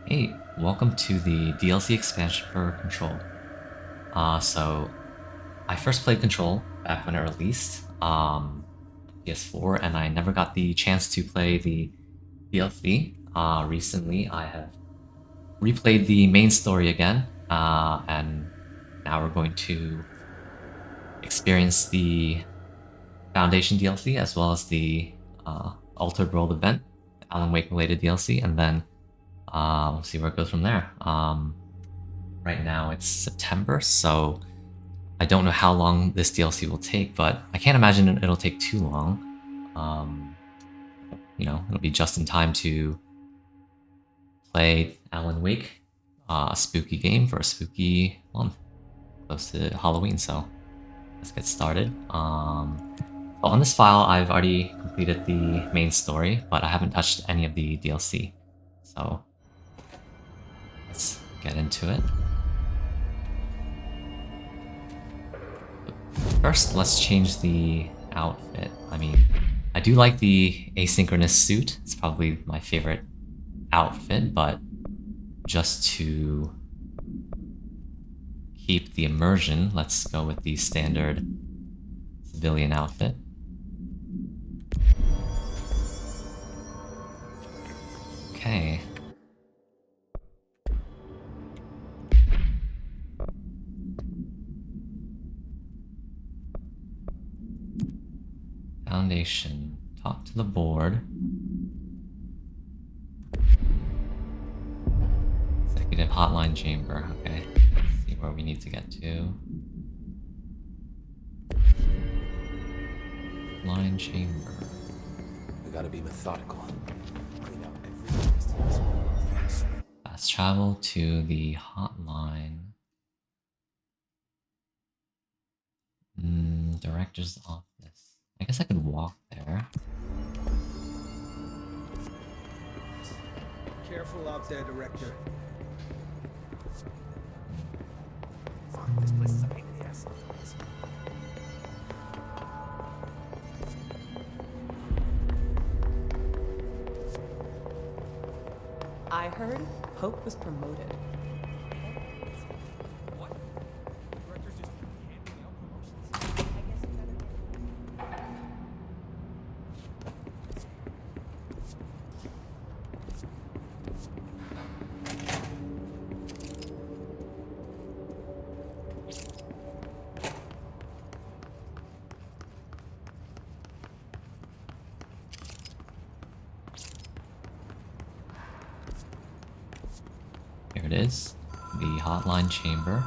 Hey, welcome to the DLC expansion for Control. So I first played Control back when it released, PS4, and I never got the chance to play the DLC. Recently, I have replayed the main story again, and now we're going to experience the Foundation DLC as well as the Altered World event, Alan Wake related DLC, and then we'll see where it goes from there. Right now it's September, so I don't know how long this DLC will take, but I can't imagine it'll take too long. Um, it'll be just in time to play Alan Wake, a spooky game for a spooky month, close to Halloween. So let's get started. So on this file, I've already completed the main story, but I haven't touched any of the DLC. So let's get into it. First, let's change the outfit. I mean, I do like the asynchronous suit. It's probably my favorite outfit, but just to keep the immersion, let's go with the standard civilian outfit. Okay. Foundation. Talk to the board. Executive hotline chamber. Okay. Let's see where we need to get to. Hotline chamber. We gotta be methodical. Clean out Fast travel to the hotline. Director's office. I guess I could walk there. Careful out there, Director. Fuck, this place is a pain in the ass. I heard Hope was promoted. What? Director's just handing out promotions. Here it is, the hotline chamber.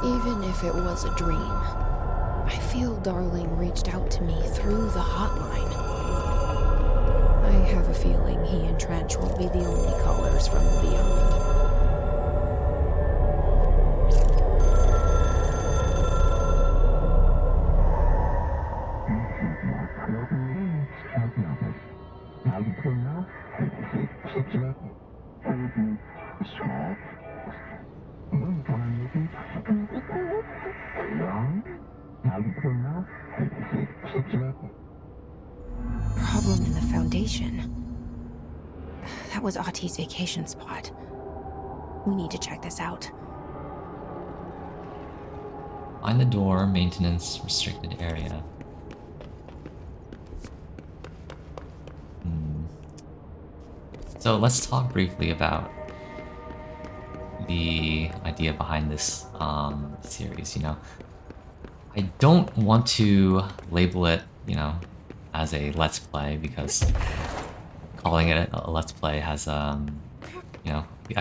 Even if it was a dream, I feel Darling reached out to me through the hotline. I have a feeling he and Trench won't be the only callers from the beyond. Problem in the Foundation. That was Ahti's vacation spot. We need to check this out. Find the door, maintenance, restricted area. So let's talk briefly about the idea behind this series, I don't want to label it, as a let's play because calling it a let's play has, I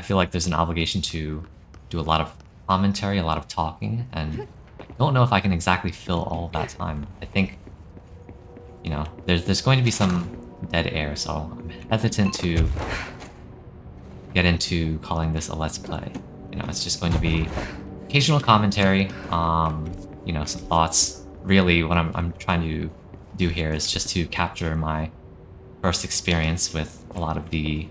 feel like there's an obligation to do a lot of commentary, a lot of talking, and I don't know if I can exactly fill all of that time. I think, there's going to be some dead air, so I'm hesitant to get into calling this a let's play. It's just going to be occasional commentary, some thoughts. Really, what I'm trying to do here is just to capture my first experience with a lot of the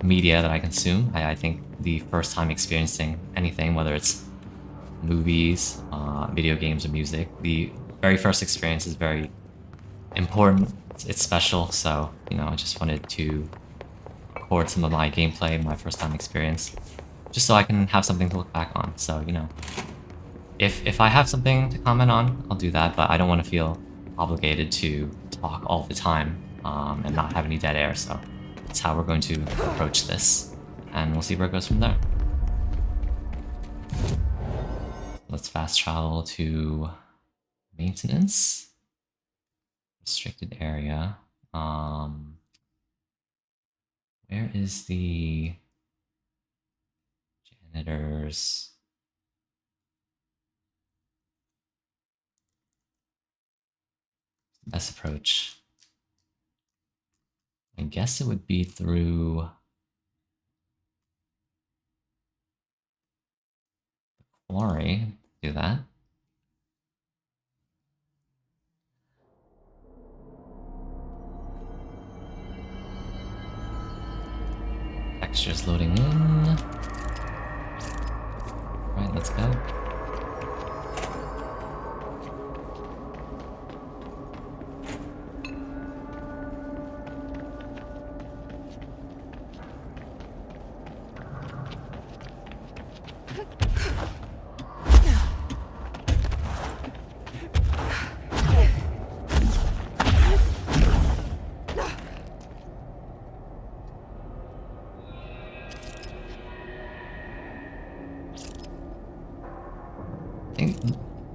media that I consume. I think the first time experiencing anything, whether it's movies, video games, or music, the very first experience is very important. It's special, so, you know, I just wanted to record some of my gameplay, my first time experience, just so I can have something to look back on. So, you know, if I have something to comment on, I'll do that, but I don't want to feel obligated to talk all the time and not have any dead air, so that's how we're going to approach this, and we'll see where it goes from there. Let's fast travel to maintenance. Restricted area. Where is the janitors? Best approach. I guess it would be through the quarry. Do that. Textures loading in. Alright, let's go.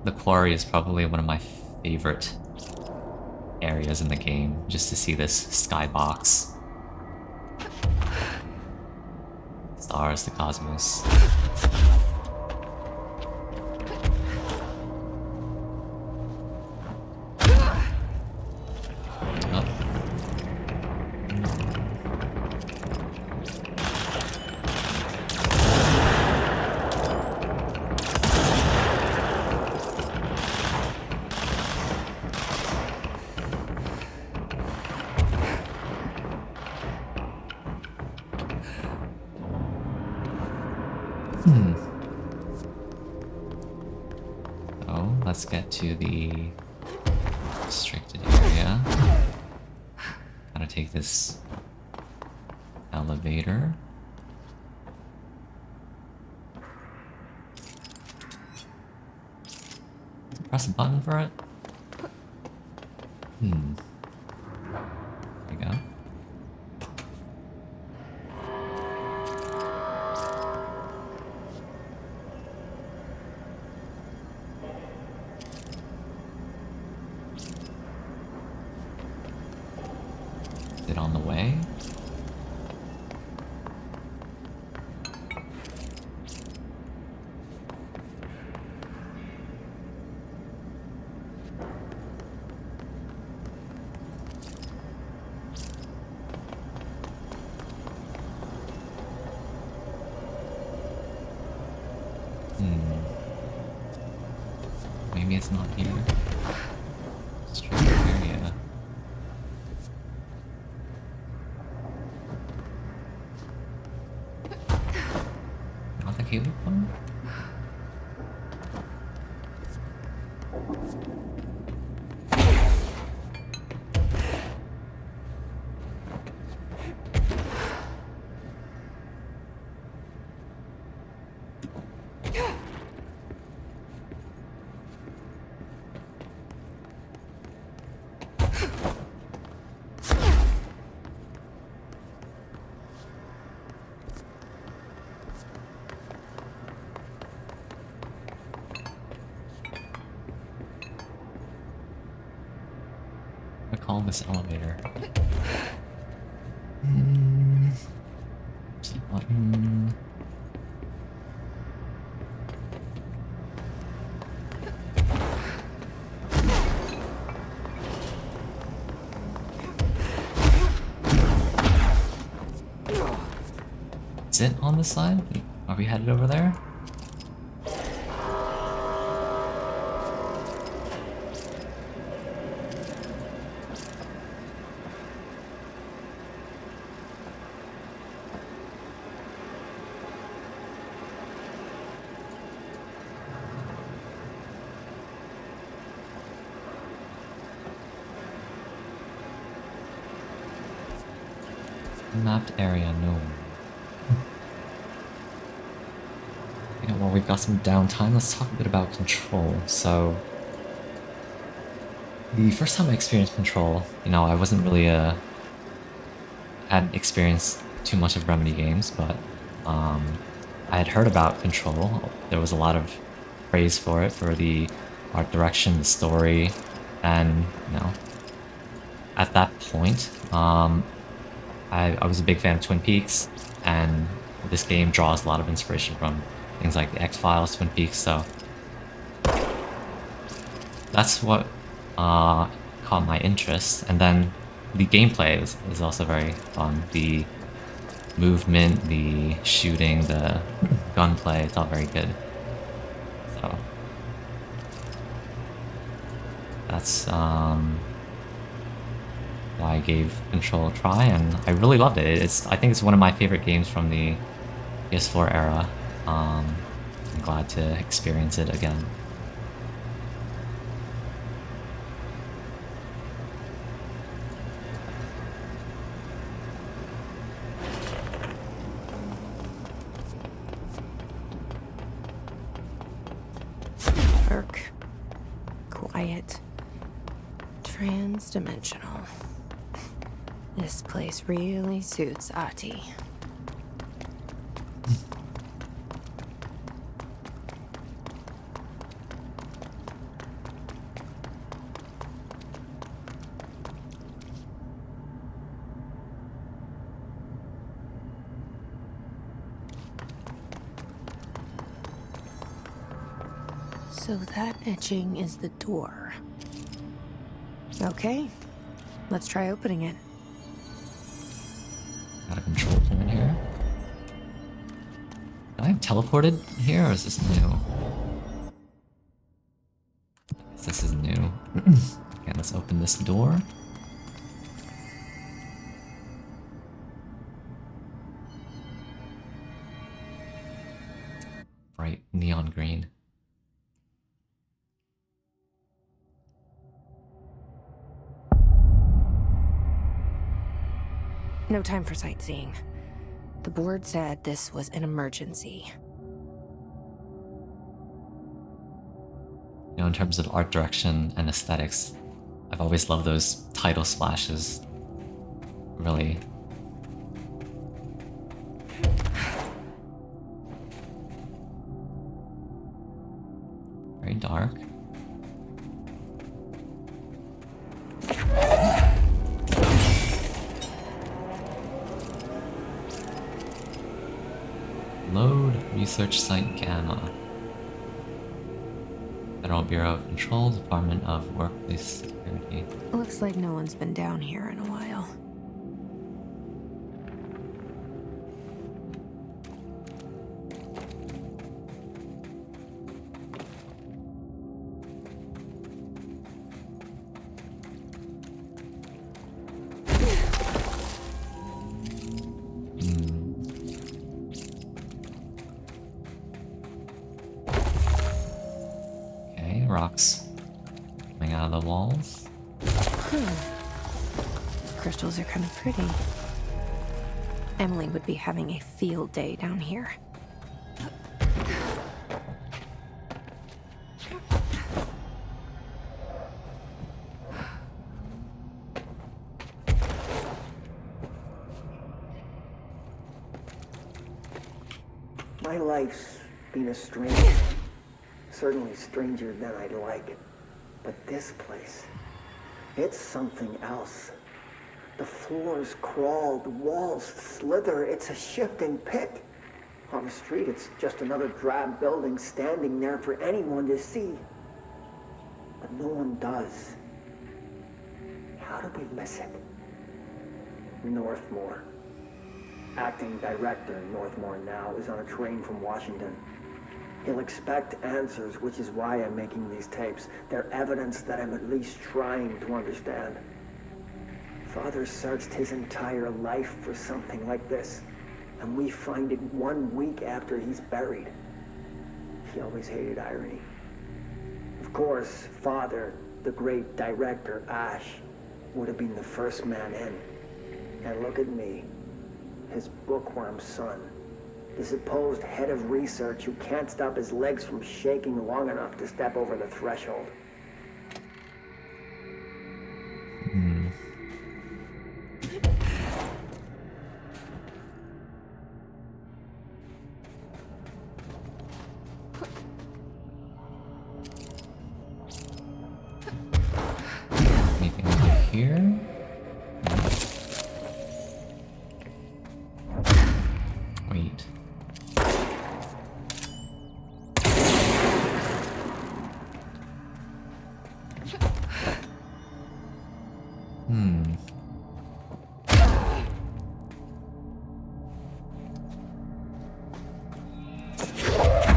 The quarry is probably one of my favorite areas in the game, just to see this skybox. Stars, the cosmos. So let's get to the restricted area. Gotta take this elevator. Press a button for it. There we go. Is it on the way? Maybe it's not here. Straight area. Not the cable phone? I call this elevator. There's a button. Is it on this side? Are we headed over there? Mapped area, no. Yeah, well, we've got some downtime. Let's talk a bit about Control. So, the first time I experienced Control, I wasn't really hadn't experienced too much of Remedy games, but I had heard about Control. There was a lot of praise for it, for the art direction, the story, and at that point, I was a big fan of Twin Peaks, and this game draws a lot of inspiration from things like the X-Files, Twin Peaks, so that's what caught my interest. And then the gameplay is also very fun. The movement, the shooting, the gunplay, it's all very good. So that's why I gave Control a try, and I really loved it. I think it's one of my favorite games from the PS4 era. I'm glad to experience it again. Dark, quiet, trans-dimensional. This place really suits Ahti. So that etching is the door. Okay, let's try opening it. Got a control point here. Am I teleported here, or is this new? I guess this is new. Okay, let's open this door. Bright neon green. No time for sightseeing. The board said this was an emergency. In terms of art direction and aesthetics, I've always loved those title splashes. Really. Very dark. Load Research Site Gamma. Federal Bureau of Control, Department of Workplace Security. Looks like no one's been down here in a while. Rocks coming out of the walls. Crystals are kind of pretty. Emily would be having a field day down here. My life's been a stranger. Certainly stranger than I'd like. But this place, it's something else. The floors crawl, the walls slither. It's a shifting pit. On the street, it's just another drab building standing there for anyone to see. But no one does. How do we miss it? Northmore. Acting director Northmore now is on a train from Washington. He'll expect answers, which is why I'm making these tapes. They're evidence that I'm at least trying to understand. Father searched his entire life for something like this, and we find it 1 week after he's buried. He always hated irony. Of course, Father, the great director, Ash, would have been the first man in. And look at me, his bookworm son. The supposed head of research who can't stop his legs from shaking long enough to step over the threshold. Anything over here? Wait.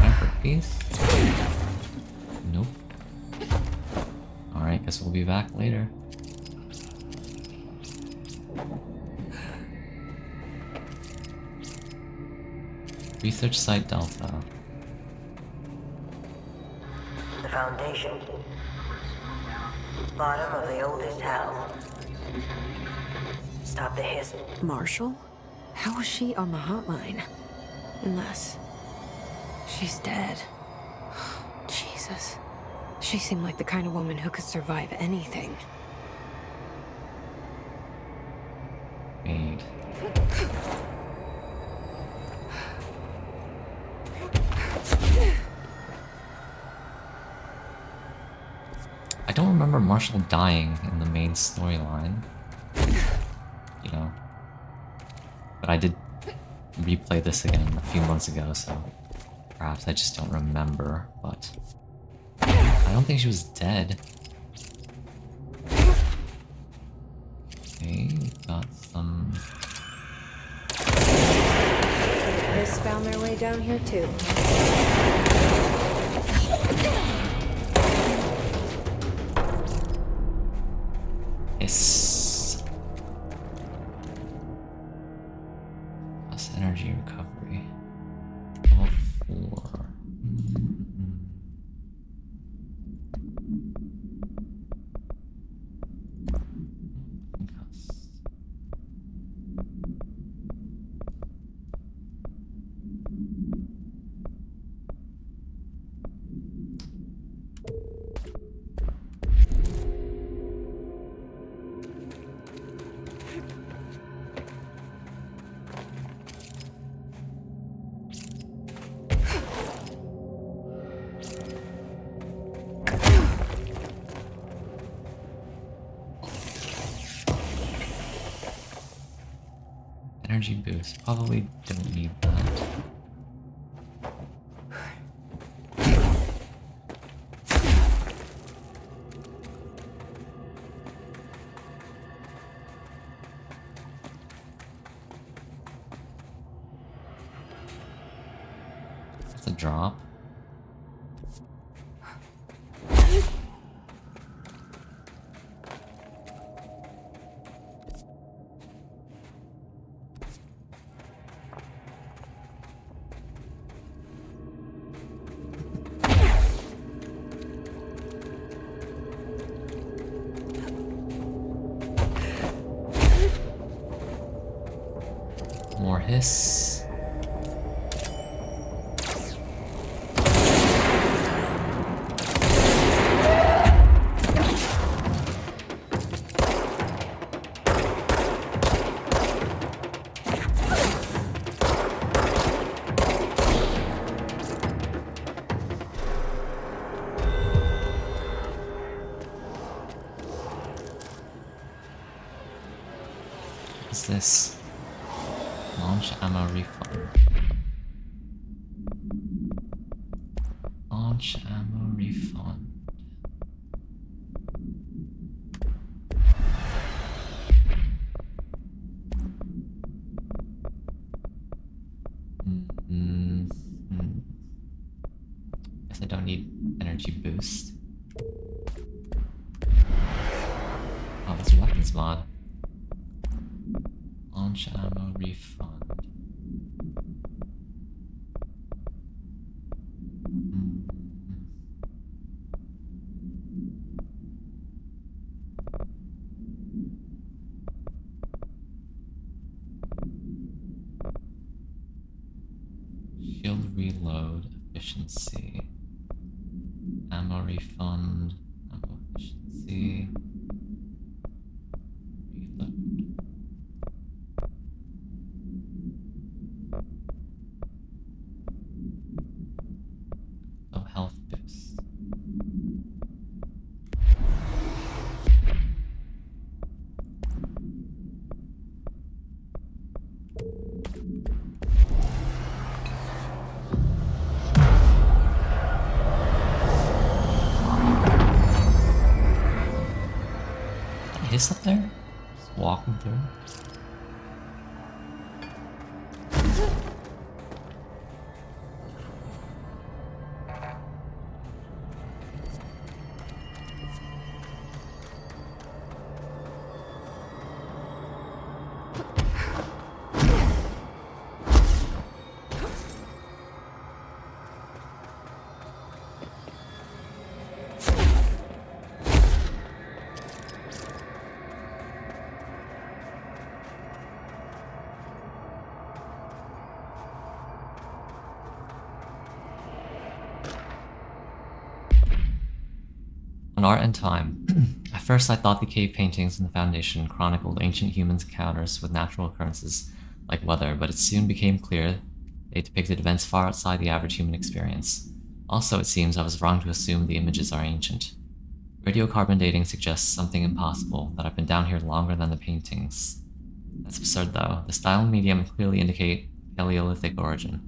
Effort piece? Nope. Alright, guess we'll be back later. Research Site Delta. The Foundation. Bottom of the oldest house. Stop the hiss. Marshall? How was she on the hotline? Unless she's dead. Jesus. She seemed like the kind of woman who could survive anything. Wait. I don't remember Marshall dying in the main storyline. You know. But I did replay this again a few months ago, so perhaps I just don't remember, but I don't think she was dead. Okay, we've got some... This found their way down here too. Yes. Plus energy recovery. Level 4. Concussed. Energy boost. Probably don't need that. It's a drop. More hiss. What's this? Launch ammo refund. Launch ammo refund. Guess I don't need energy boost. Oh, it's weapons mod. Launch ammo refund. efficiency. Ammo refund. Ammo efficiency. Reload. Oh, health boost. Hiss up there? Just walking through. On Art and Time. At first I thought the cave paintings in the Foundation chronicled ancient humans' encounters with natural occurrences like weather, but it soon became clear they depicted events far outside the average human experience. Also, it seems I was wrong to assume the images are ancient. Radiocarbon dating suggests something impossible, that I've been down here longer than the paintings. That's absurd though. The style and medium clearly indicate Paleolithic origin.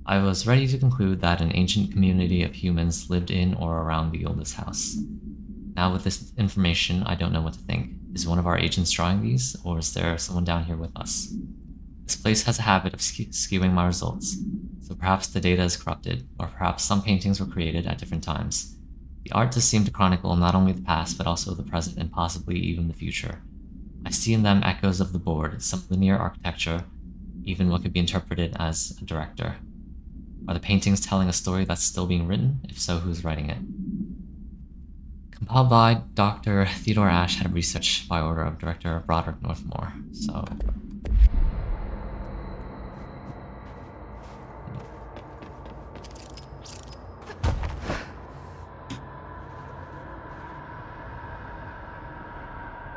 I was ready to conclude that an ancient community of humans lived in or around the oldest house. Now with this information, I don't know what to think. Is one of our agents drawing these, or is there someone down here with us? This place has a habit of skewing my results, so perhaps the data is corrupted, or perhaps some paintings were created at different times. The art does seem to chronicle not only the past, but also the present and possibly even the future. I see in them echoes of the board, some linear architecture, even what could be interpreted as a director. Are the paintings telling a story that's still being written? If so, who's writing it? Compiled by Dr. Theodore Ash, head of research by order of director Broderick Northmore. So...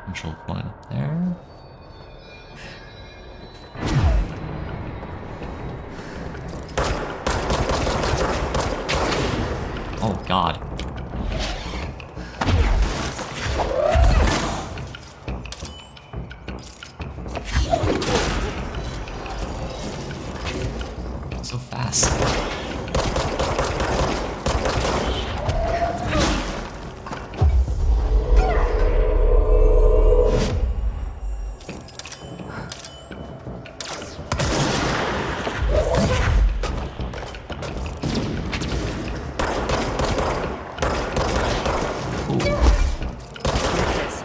control point up there. Oh god. So fast.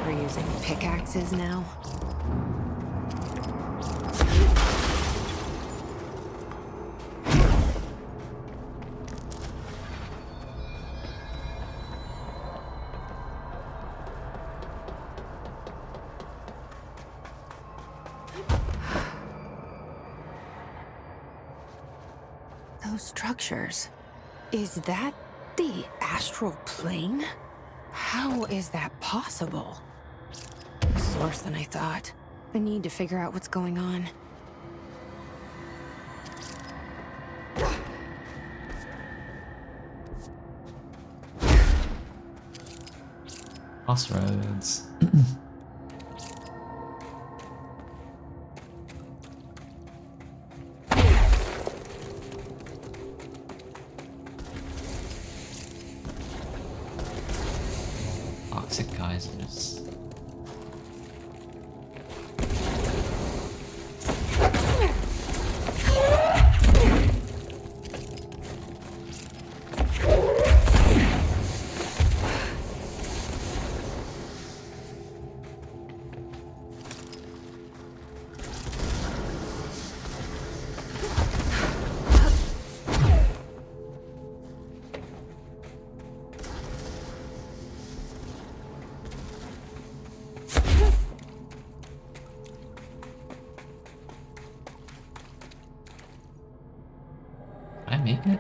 We're using pickaxes now. Those structures. Is that the astral plane? How is that possible? This is worse than I thought. I need to figure out what's going on. Crossroads. Toxic geysers. Did I make it?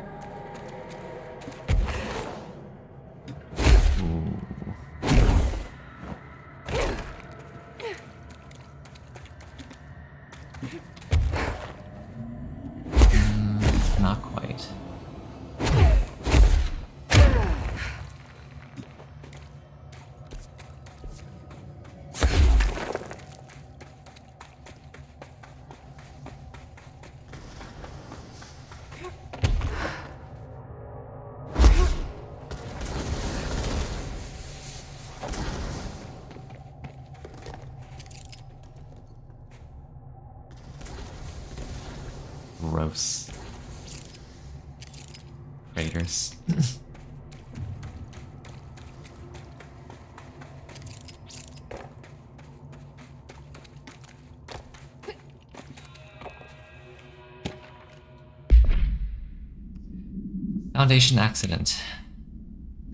Gross. Craters. Foundation accident.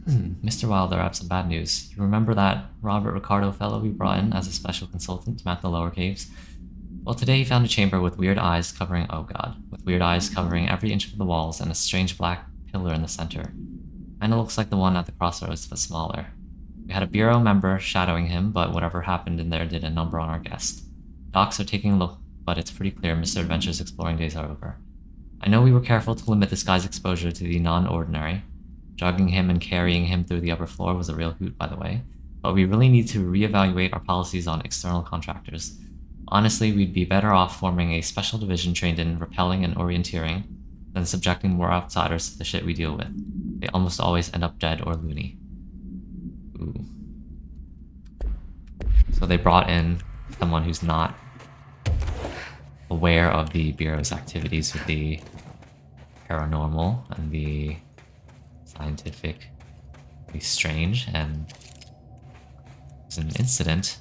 Mr. Wilder, I have some bad news. You remember that Robert Ricardo fellow we brought in as a special consultant to map the lower caves? Well, today he found a chamber with weird eyes covering— oh god. With weird eyes covering every inch of the walls and a strange black pillar in the center. Kinda looks like the one at the crossroads, but smaller. We had a bureau member shadowing him, but whatever happened in there did a number on our guest. Docs are taking a look, but it's pretty clear Mr. Adventure's exploring days are over. I know we were careful to limit this guy's exposure to the non-ordinary. Jogging him and carrying him through the upper floor was a real hoot, by the way. But we really need to reevaluate our policies on external contractors. Honestly, we'd be better off forming a special division trained in rappelling and orienteering than subjecting more outsiders to the shit we deal with. They almost always end up dead or loony. Ooh. So they brought in someone who's not aware of the Bureau's activities with the paranormal and the scientific, the strange, and there's an incident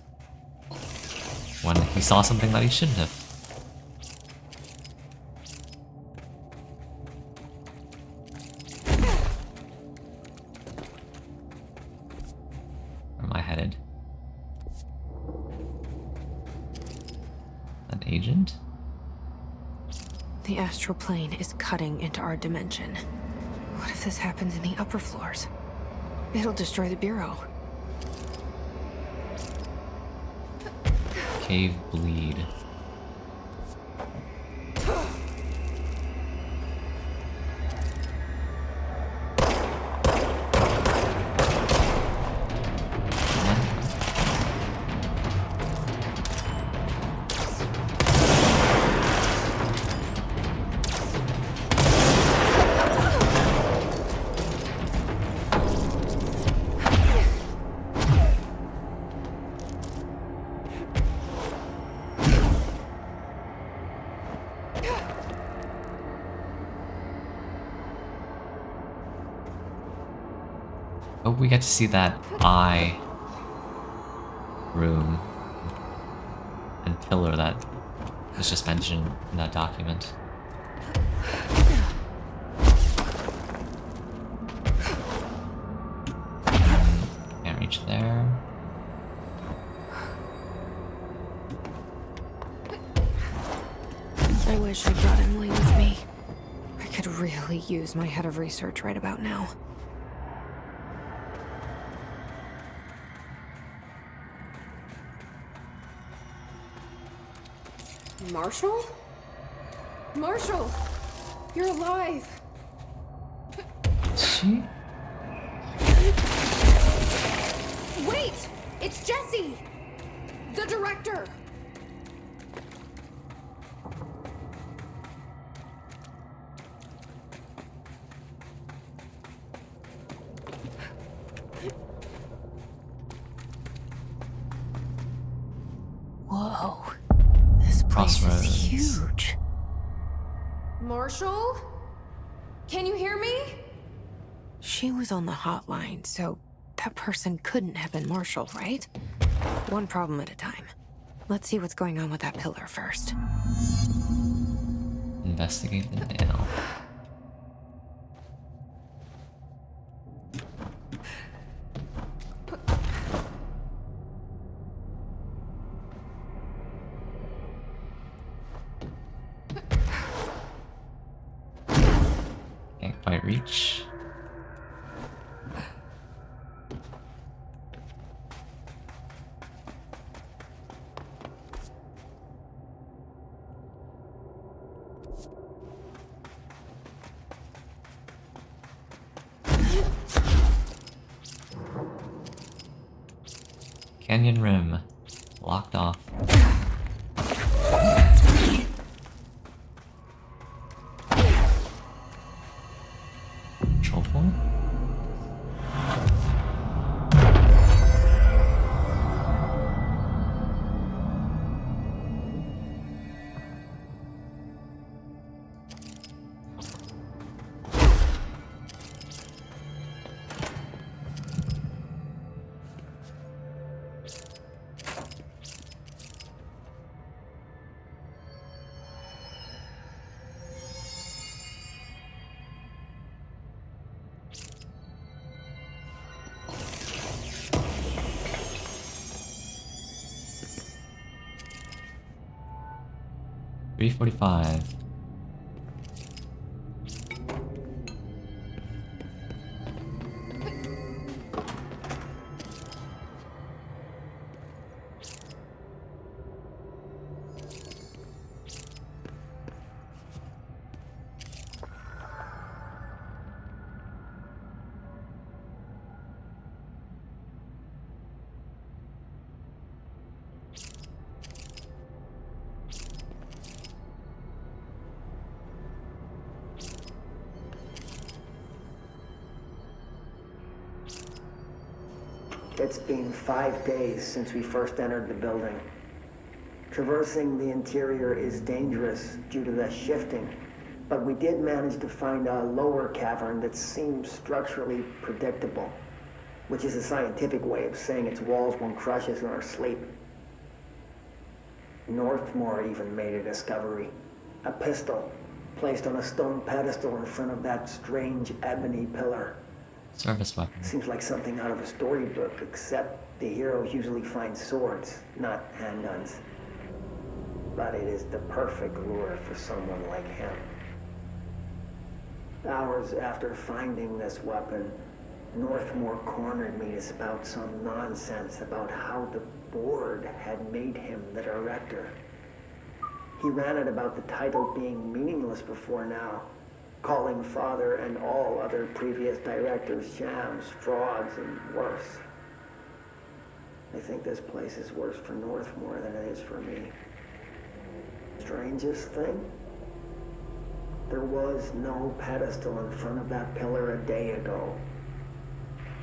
when he saw something that he shouldn't have. Where am I headed? An agent? The astral plane is cutting into our dimension. What if this happens in the upper floors? It'll destroy the Bureau. Cave bleed. Oh, we get to see that eye room and pillar that was just mentioned in that document. Can't reach there. I wish I brought Emily with me. I could really use my head of research right about now. Marshall? Marshall! You're alive! Is she? Wait! It's Jesse! The director! Whoa. This place Crossroads. is huge. Marshall? Can you hear me? She was on the hotline, so that person couldn't have been Marshall, right? One problem at a time. Let's see what's going on with that pillar first. Investigate the nail. Can't quite reach. Canyon rim. Locked off. Control point? 3:45. It's been 5 days since we first entered the building. Traversing the interior is dangerous due to the shifting, but we did manage to find a lower cavern that seems structurally predictable, which is a scientific way of saying its walls won't crush us in our sleep. Northmore even made a discovery. A pistol placed on a stone pedestal in front of that strange ebony pillar. Service weapon. Seems like something out of a storybook, except the heroes usually find swords, not handguns. But it is the perfect lure for someone like him. Hours after finding this weapon, Northmore cornered me to spout some nonsense about how the board had made him the director. He ranted about the title being meaningless before now, calling Father and all other previous directors shams, frauds, and worse. I think this place is worse for Northmore than it is for me. Strangest thing? There was no pedestal in front of that pillar a day ago.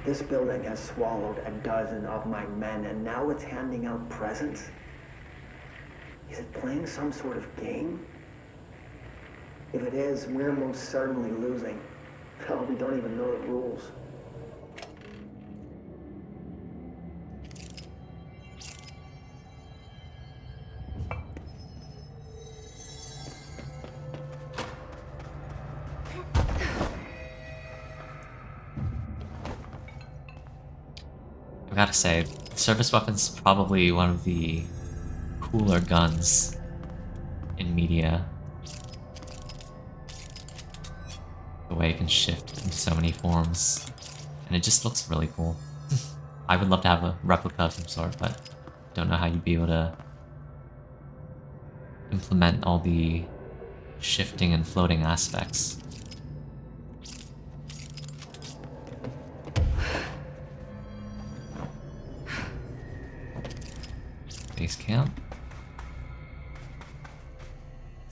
This building has swallowed a dozen of my men, and now it's handing out presents? Is it playing some sort of game? If it is, we're most certainly losing. Hell, we don't even know the rules. I gotta say, service weapon's probably one of the cooler guns in media. The way it can shift in so many forms, and it just looks really cool. I would love to have a replica of some sort, but don't know how you'd be able to implement all the shifting and floating aspects. Base camp.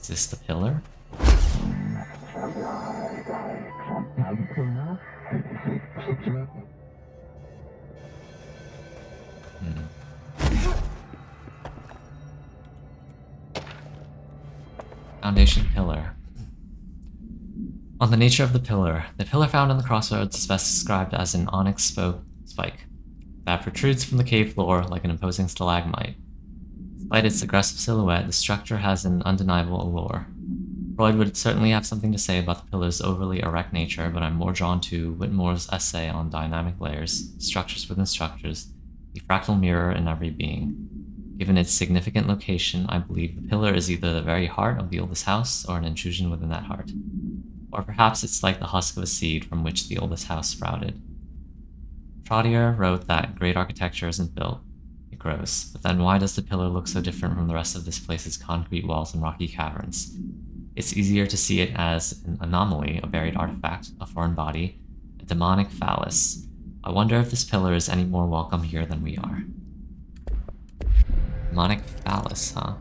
Is this the pillar? Foundation pillar. On the nature of the pillar found in the crossroads is best described as an onyx spike that protrudes from the cave floor like an imposing stalagmite. Despite its aggressive silhouette, the structure has an undeniable allure. Freud would certainly have something to say about the pillar's overly erect nature, but I'm more drawn to Whitmore's essay on dynamic layers, structures within structures, the fractal mirror in every being. Given its significant location, I believe the pillar is either the very heart of the oldest house or an intrusion within that heart. Or perhaps it's like the husk of a seed from which the oldest house sprouted. Trottier wrote that great architecture isn't built, it grows. But then why does the pillar look so different from the rest of this place's concrete walls and rocky caverns? It's easier to see it as an anomaly, a buried artifact, a foreign body, a demonic phallus. I wonder if this pillar is any more welcome here than we are. Demonic phallus, huh?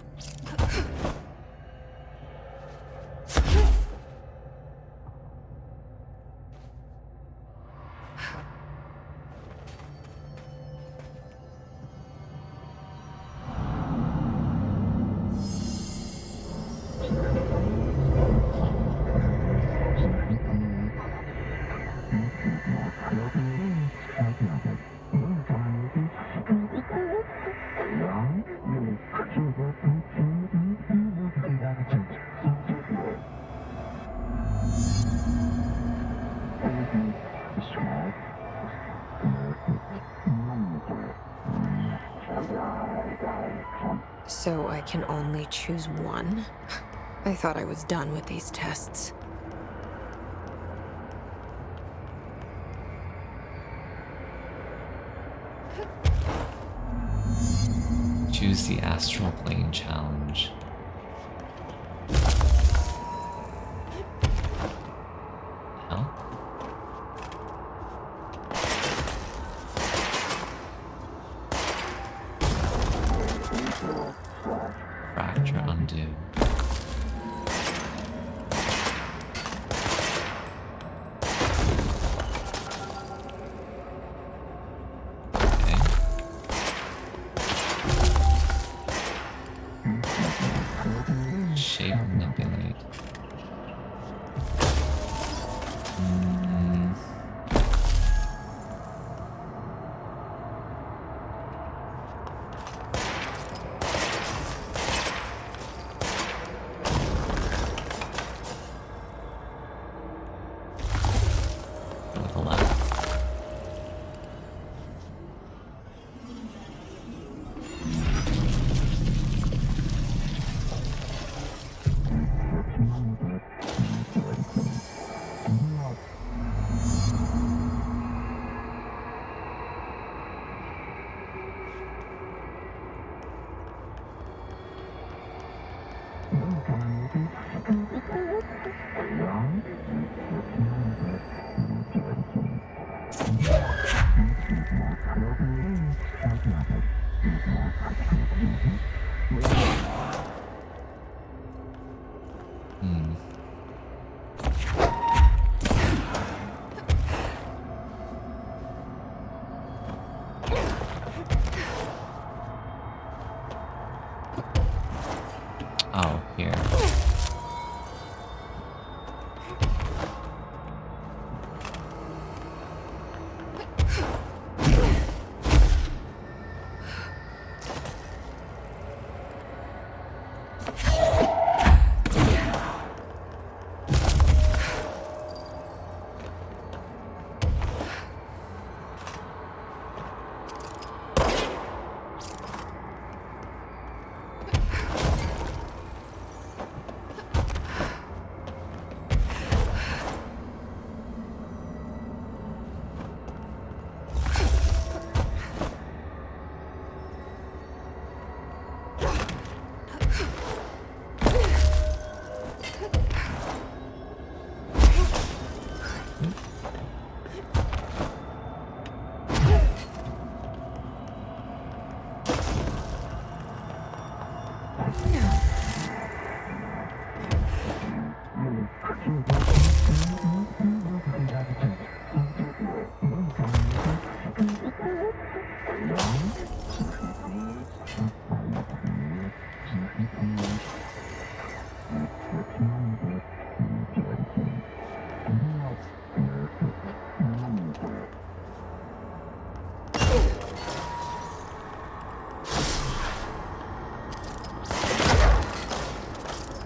So I can only choose one? I thought I was done with these tests. Choose the astral plane challenge. Hell? Fracture undo. Okay. Shape manipulate. Hmm. Go with the left. Hmm. Oh, here.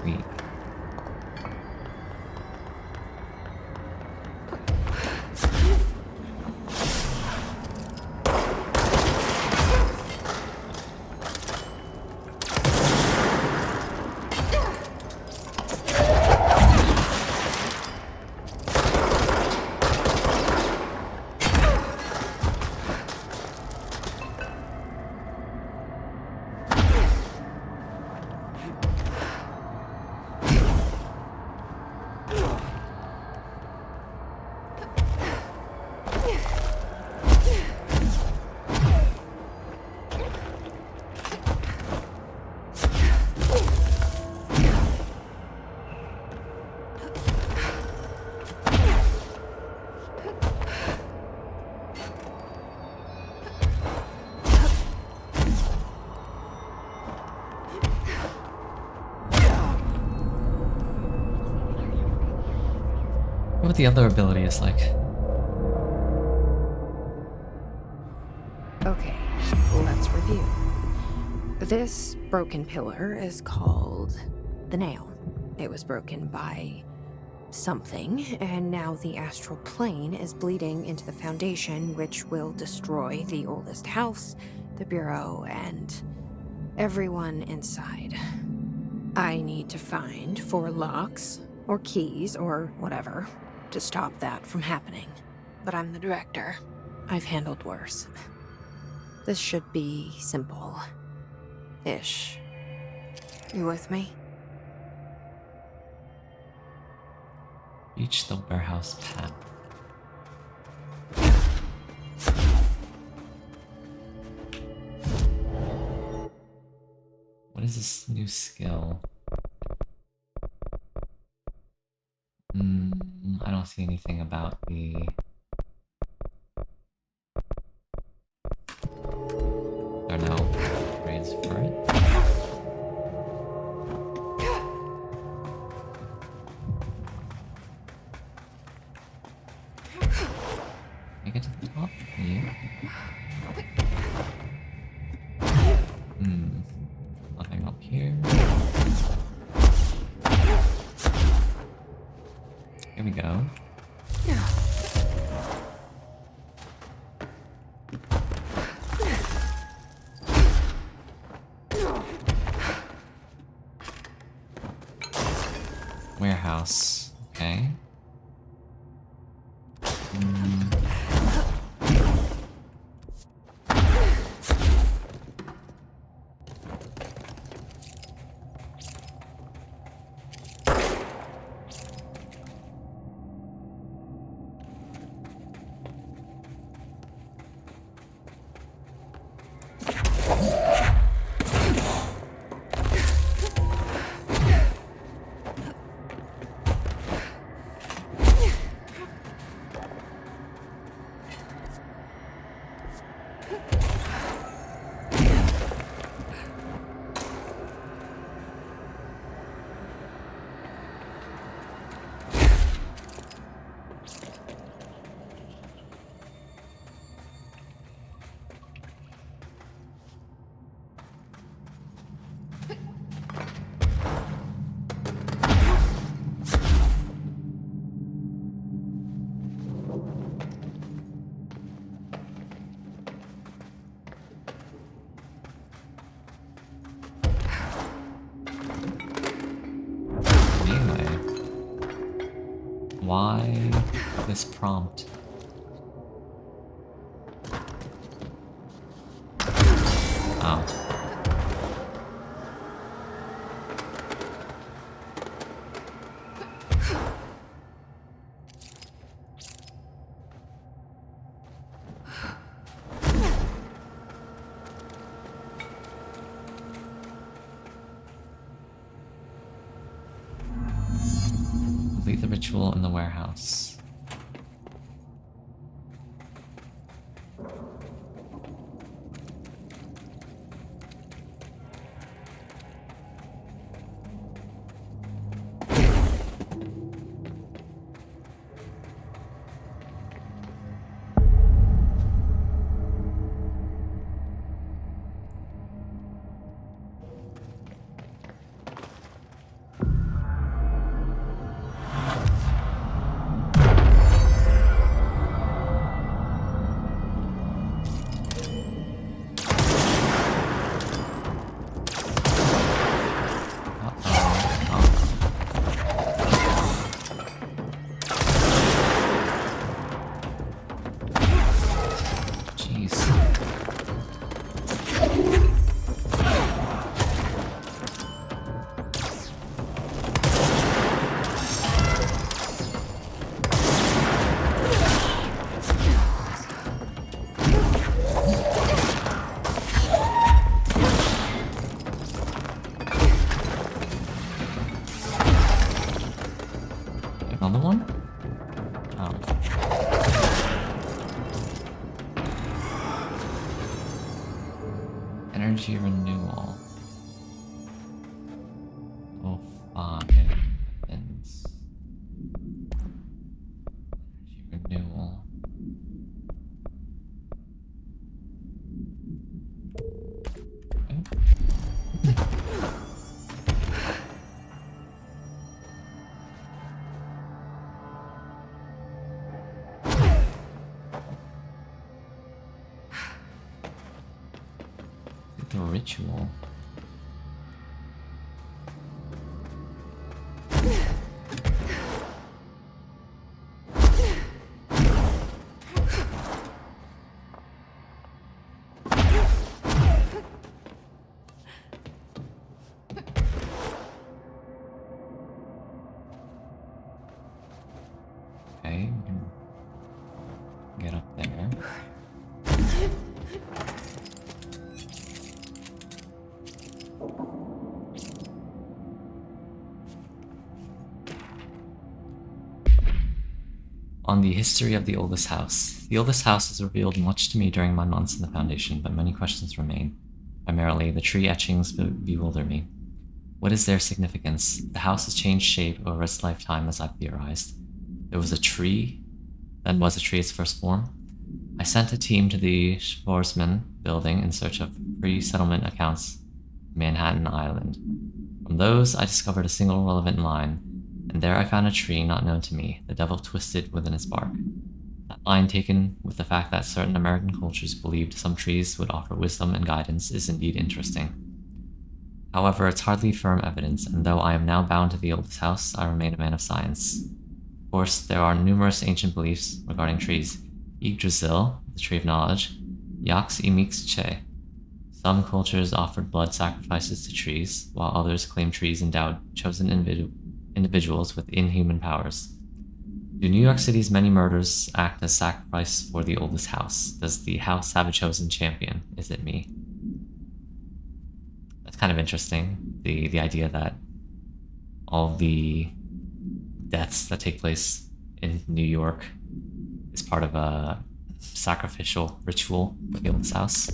Sweet. What the other ability is like. Okay, let's review. This broken pillar is called the Nail. It was broken by something, and now the astral plane is bleeding into the foundation, which will destroy the oldest house, the Bureau, and everyone inside. I need to find 4 locks, or keys, or whatever, to stop that from happening. But I'm the director. I've handled worse. This should be simple. Ish. You with me? Reach the warehouse path. What is this new skill? I don't see anything about the... There are no upgrades for it. Can I get to the top? Yeah. Nothing up here. Here we go. Warehouse. Okay. Why this prompt? Oh. Complete the ritual in the warehouse. Another one? Oh. Energy renewal. Oh, fucking heavens. Energy renewal. The ritual. Okay, we can get up there. On the history of the oldest house. The oldest house has revealed much to me during my months in the Foundation, but many questions remain. Primarily, the tree etchings bewilder me. What is their significance? The house has changed shape over its lifetime, as I've theorized. There was a tree that was a tree its first form. I sent a team to the Schwarzman building in search of pre-settlement accounts of Manhattan Island. From those, I discovered a single relevant line, and there I found a tree not known to me, the devil twisted within its bark. That line, taken with the fact that certain American cultures believed some trees would offer wisdom and guidance, is indeed interesting. However, it's hardly firm evidence, and though I am now bound to the oldest house, I remain a man of science. Of course, there are numerous ancient beliefs regarding trees. Yggdrasil, the tree of knowledge, Yax Imix Che. Some cultures offered blood sacrifices to trees, while others claim trees endowed chosen individuals with inhuman powers. Do New York City's many murders act as sacrifice for the oldest house? Does the house have a chosen champion? Is it me? That's kind of interesting. The idea that all the deaths that take place in New York is part of a sacrificial ritual for the oldest house.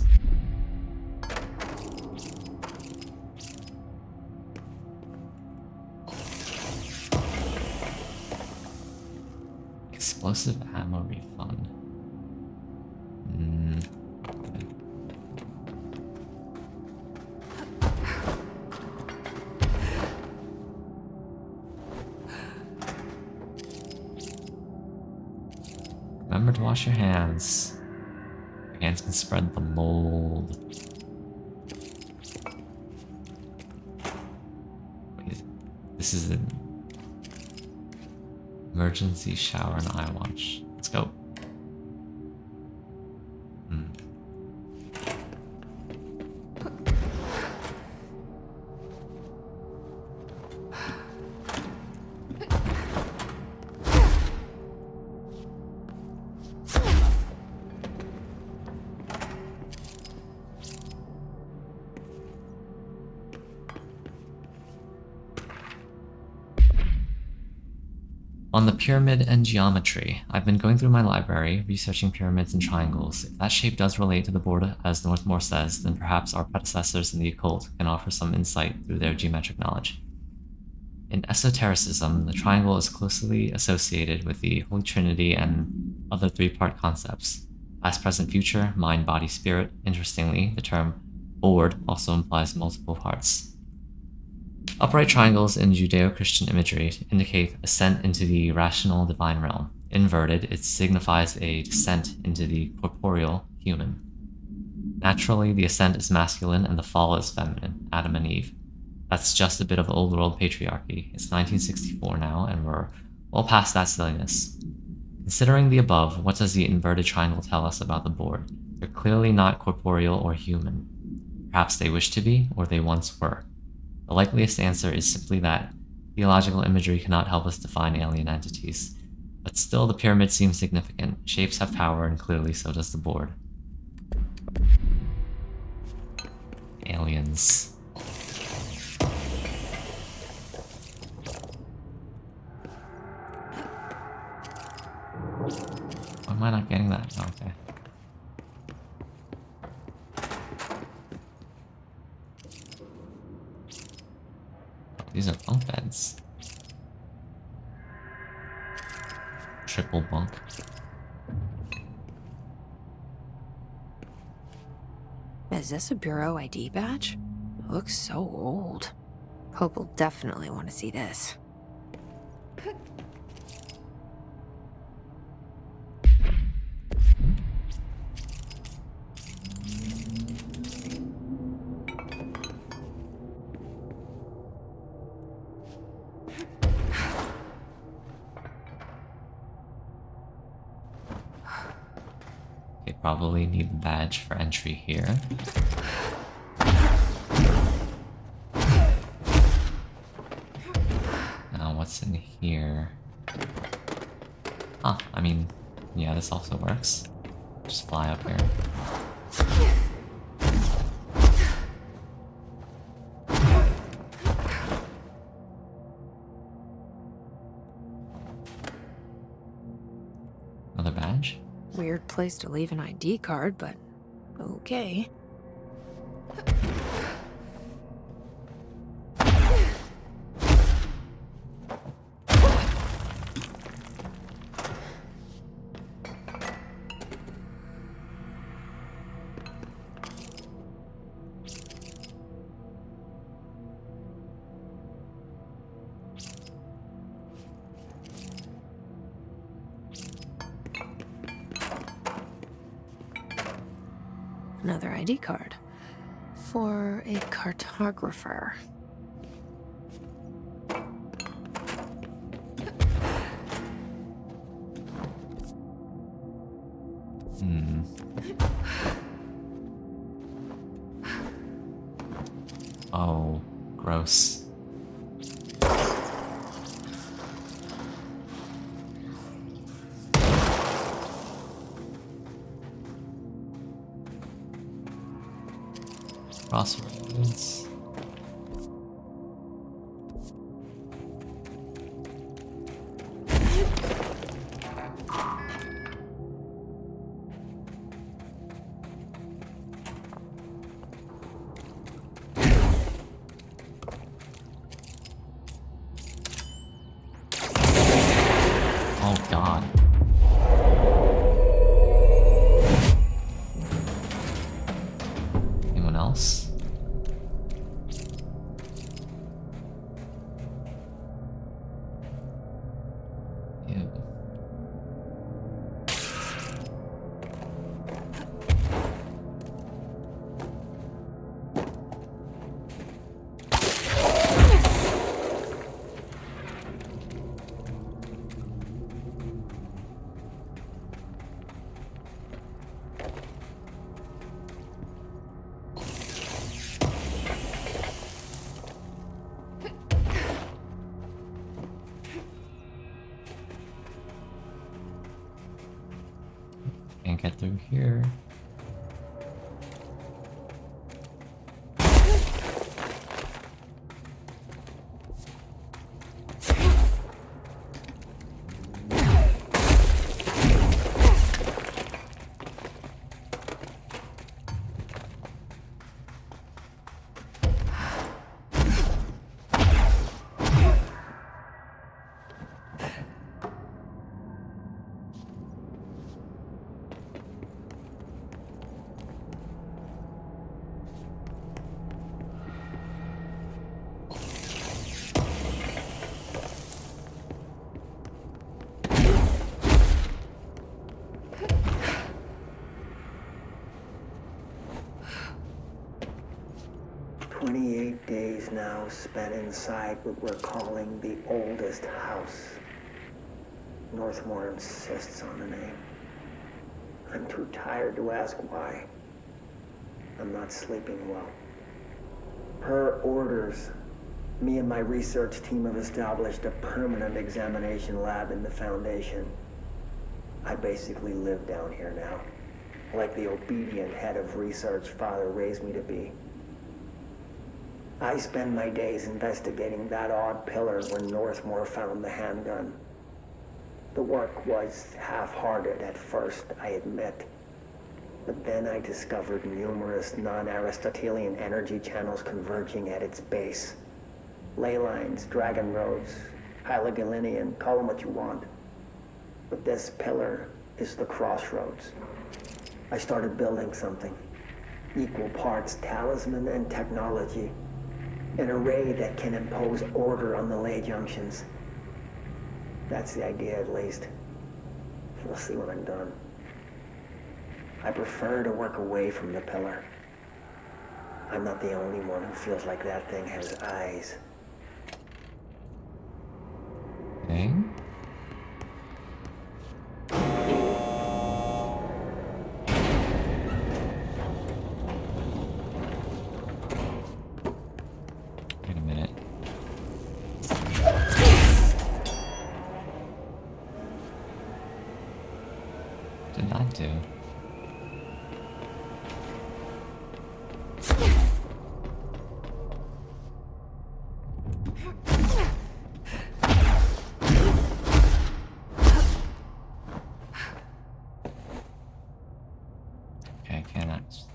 Explosive ammo refund. Okay. Remember to wash your hands. Your hands can spread the mold. Wait, this is an emergency shower and eye wash. Let's go. On the pyramid and geometry, I've been going through my library, researching pyramids and triangles. If that shape does relate to the board, as Northmore says, then perhaps our predecessors in the occult can offer some insight through their geometric knowledge. In esotericism, the triangle is closely associated with the Holy Trinity and other three-part concepts: past, present, future, mind, body, spirit. Interestingly, the term board also implies multiple parts. Upright triangles in Judeo-Christian imagery indicate ascent into the rational divine realm. Inverted, it signifies a descent into the corporeal human. Naturally, the ascent is masculine and the fall is feminine, Adam and Eve. That's just a bit of old world patriarchy. It's 1964 now, and we're well past that silliness. Considering the above, what does the inverted triangle tell us about the board? They're clearly not corporeal or human. Perhaps they wish to be, or they once were. The likeliest answer is simply that theological imagery cannot help us define alien entities. But still, the pyramid seems significant. Shapes have power, and clearly so does the board. Aliens. Why am I not getting that? Oh, okay. These are bunk beds. Triple bunk. Is this a Bureau ID badge? It looks so old. Hope will definitely want to see this. Probably need the badge for entry here. Now what's in here? Ah, I mean, yeah, this also works. Just fly up here. Another badge? Weird place to leave an ID card, but okay. Another ID card. For a cartographer. Hmm. Oh, gross. Crossroads. Oh god. Anyone else? Ew. Can't get through here. Days now spent inside what we're calling the oldest house. Northmore insists on the name. I'm too tired to ask why. I'm not sleeping well. Per orders, me and my research team have established a permanent examination lab in the Foundation. I basically live down here now, like the obedient head of research Father raised me to be. I spend my days investigating that odd pillar where Northmore found the handgun. The work was half-hearted at first, I admit. But then I discovered numerous non-Aristotelian energy channels converging at its base. Ley lines, dragon roads, Hylogalinian, call them what you want. But this pillar is the crossroads. I started building something. Equal parts talisman and technology. An array that can impose order on the ley junctions. That's the idea, at least. We'll see when I'm done. I prefer to work away from the pillar. I'm not the only one who feels like that thing has eyes. Okay. Wait a minute. did I do? Okay, I can't actually.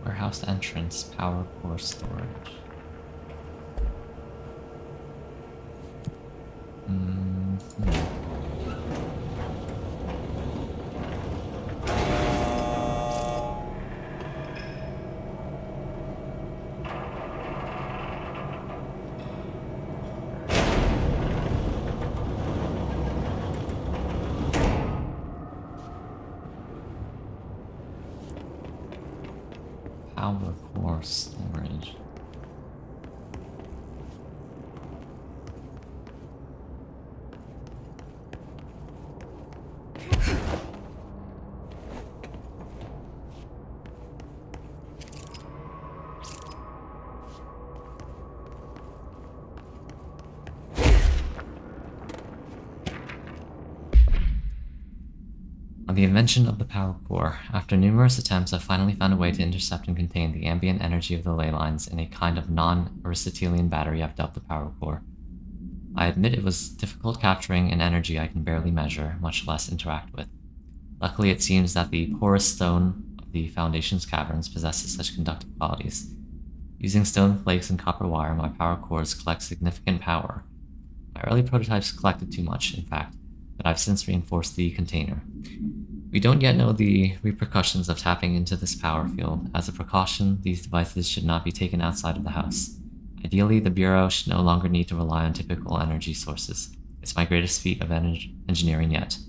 Warehouse entrance, power core storage. Power core storage. On the invention of the power core, after numerous attempts, I finally found a way to intercept and contain the ambient energy of the ley lines in a kind of non-Aristotelian battery I've dubbed the power core. I admit it was difficult capturing an energy I can barely measure, much less interact with. Luckily, it seems that the porous stone of the Foundation's caverns possesses such conductive qualities. Using stone flakes and copper wire, my power cores collect significant power. My early prototypes collected too much, in fact, but I've since reinforced the container. We don't yet know the repercussions of tapping into this power field. As a precaution, these devices should not be taken outside of the house. Ideally, the Bureau should no longer need to rely on typical energy sources. It's my greatest feat of engineering yet.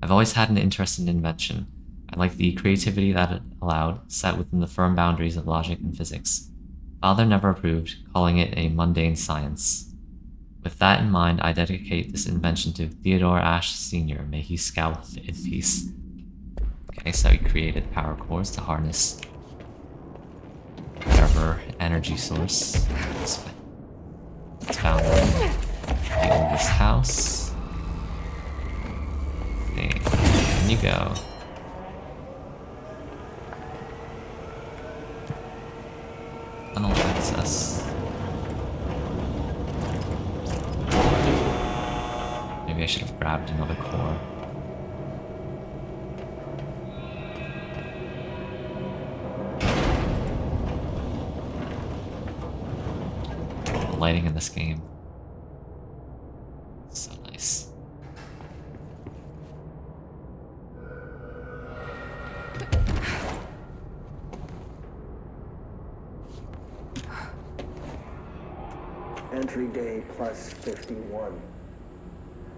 I've always had an interest in invention. I like the creativity that it allowed, set within the firm boundaries of logic and physics. Father never approved, calling it a mundane science. With that in mind, I dedicate this invention to Theodore Ashe Sr. May he scowl in peace. Okay, so he created power cores to harness whatever energy source is found in the oldest house. Okay, in you go. Tunnel access. Maybe I should have grabbed another core. The lighting in this game. So nice. Entry day plus 51.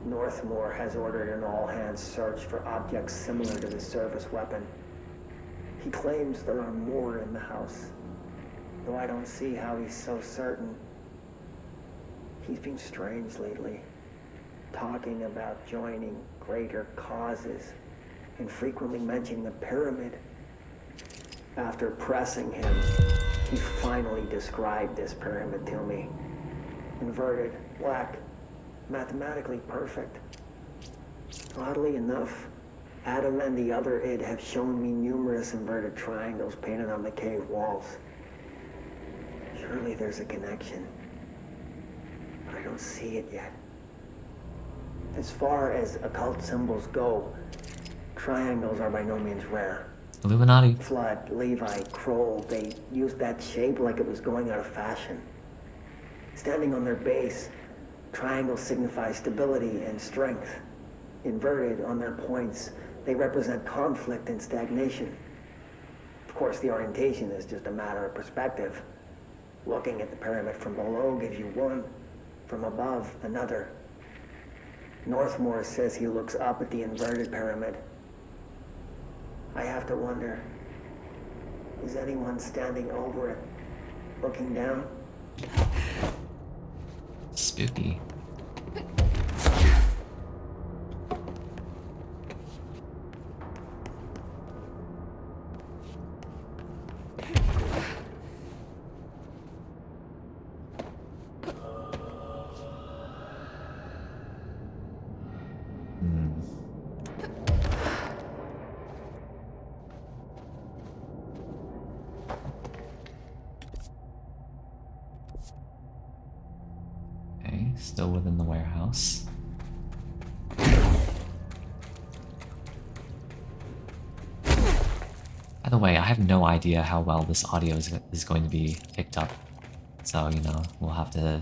Northmore has ordered an all-hands search for objects similar to the service weapon. He claims there are more in the house, though I don't see how he's so certain. He's been strange lately, talking about joining greater causes, and frequently mentioning the pyramid. After pressing him, he finally described this pyramid to me. Inverted, black, mathematically perfect. Oddly enough, Adam and the other id have shown me numerous inverted triangles painted on the cave walls. Surely there's a connection, but I don't see it yet. As far as occult symbols go, triangles are by no means rare. Illuminati. Flood, Levi, Kroll, they used that shape like it was going out of fashion. Standing on their base, triangles signify stability and strength. Inverted on their points, they represent conflict and stagnation. Of course, the orientation is just a matter of perspective. Looking at the pyramid from below gives you one, from above another. Northmore says he looks up at the inverted pyramid. I have to wonder, is anyone standing over it, looking down? Spooky. still within the warehouse. By the way, I have no idea how well this audio is going to be picked up. So, you know, we'll have to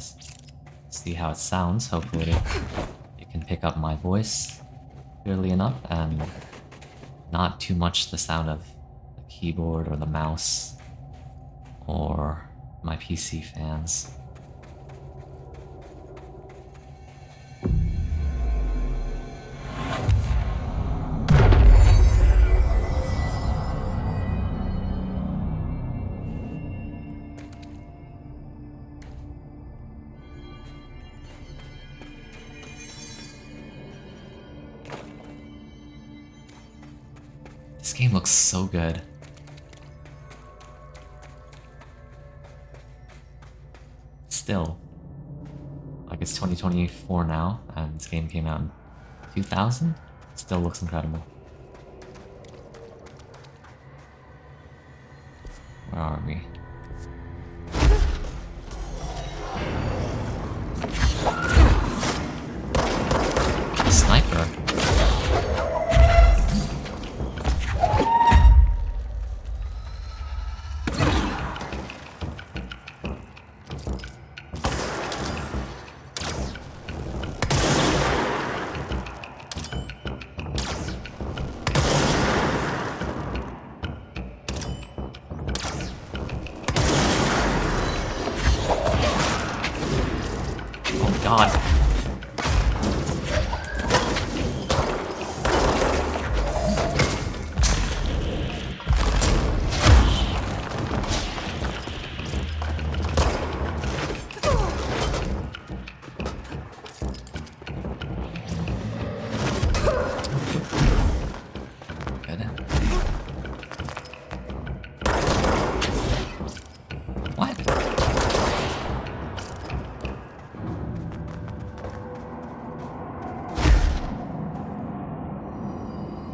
see how it sounds. Hopefully it can pick up my voice clearly enough and not too much the sound of the keyboard or the mouse or my PC fans. This game looks so good. Still, like it's 2024 now, and this game came out in 2000. Still looks incredible. Where are we? A sniper. God. Good. What?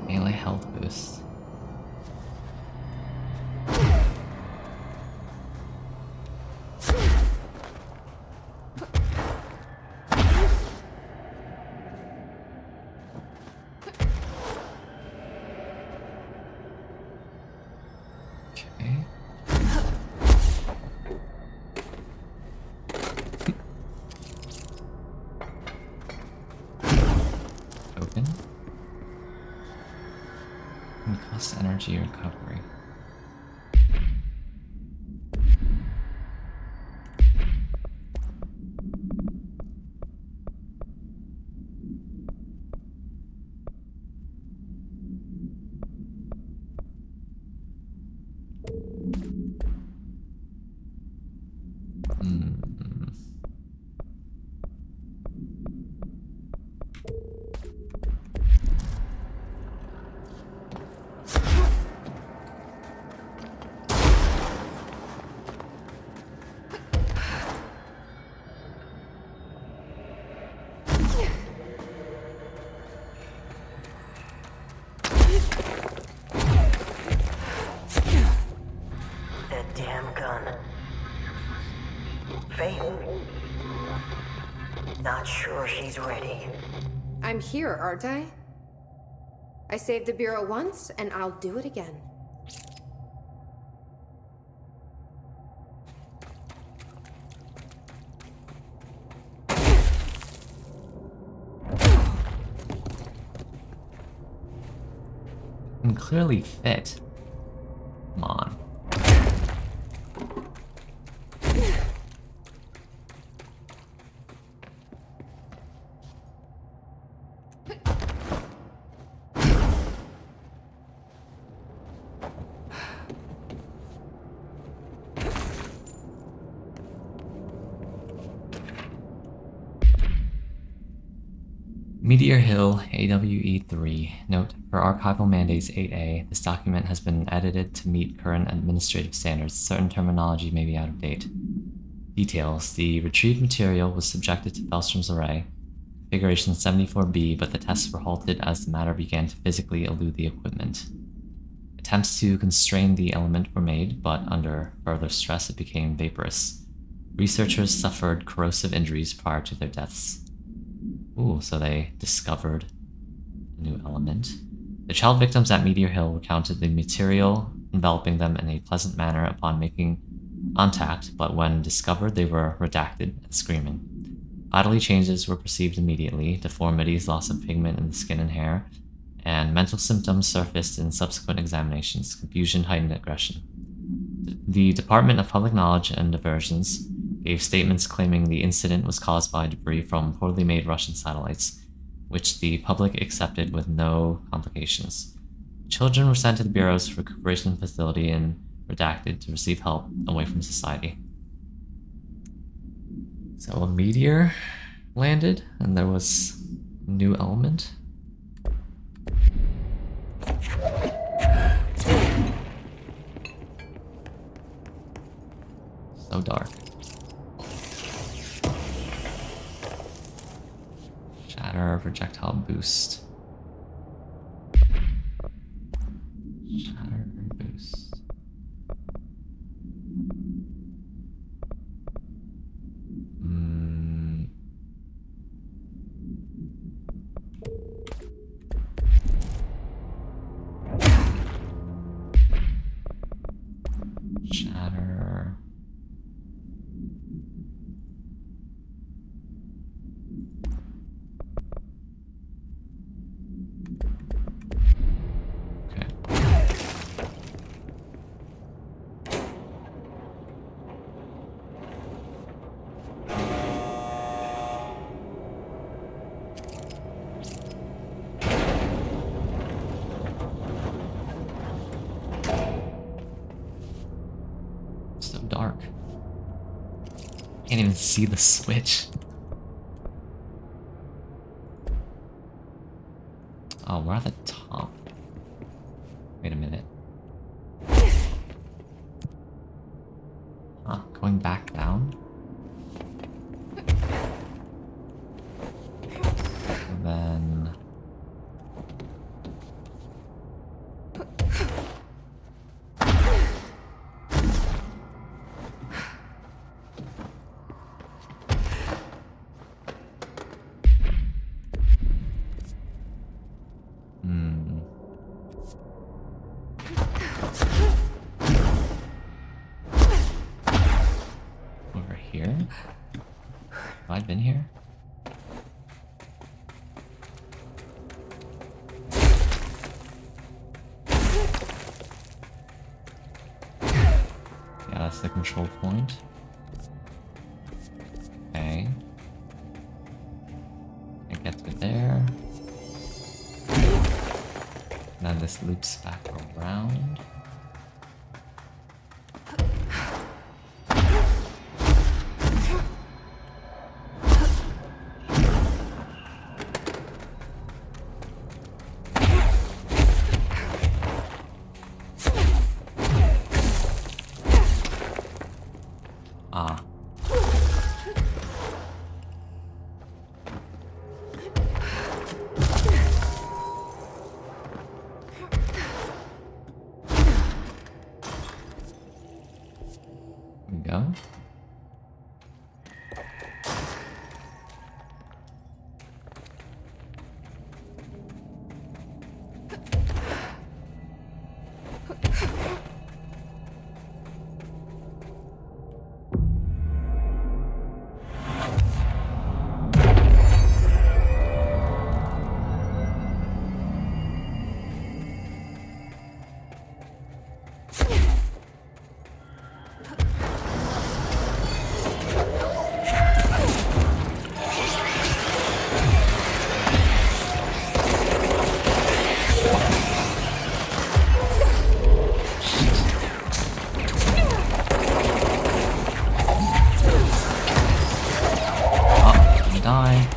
Melee health boost. Okay. Open. And cost energy recovery. That damn gun. Faith. Not sure she's ready. I'm here, aren't I? I saved the Bureau once, and I'll do it again. Can clearly fit. Come on. Meteor Hill, AWE3. Note, for archival mandates 8A, this document has been edited to meet current administrative standards. Certain terminology may be out of date. Details. The retrieved material was subjected to Fellstrom's array, configuration 74B, but the tests were halted as the matter began to physically elude the equipment. Attempts to constrain the element were made, but under further stress it became vaporous. Researchers suffered corrosive injuries prior to their deaths. Ooh, so they discovered a new element. The child victims at Meteor Hill recounted the material enveloping them in a pleasant manner upon making contact, but when discovered, they were redacted and screaming. Bodily changes were perceived immediately: deformities, loss of pigment in the skin and hair, and mental symptoms surfaced in subsequent examinations: confusion, heightened aggression. The Department of Public Knowledge and Diversions gave statements claiming the incident was caused by debris from poorly made Russian satellites, which the public accepted with no complications. Children were sent to the Bureau's recuperation facility and redacted to receive help away from society. So a meteor landed and there was a new element. So dark. Shatter, projectile boost. Shatter and boost. Shatter. Okay. So dark. Can't even see the switch. Oh, we're at the top. Wait a minute. Huh, going back down? And then... Over here? Have I been here? Yeah, that's the control point. Okay. I get to there. And then this loops back around. Ah. Here we go. Die.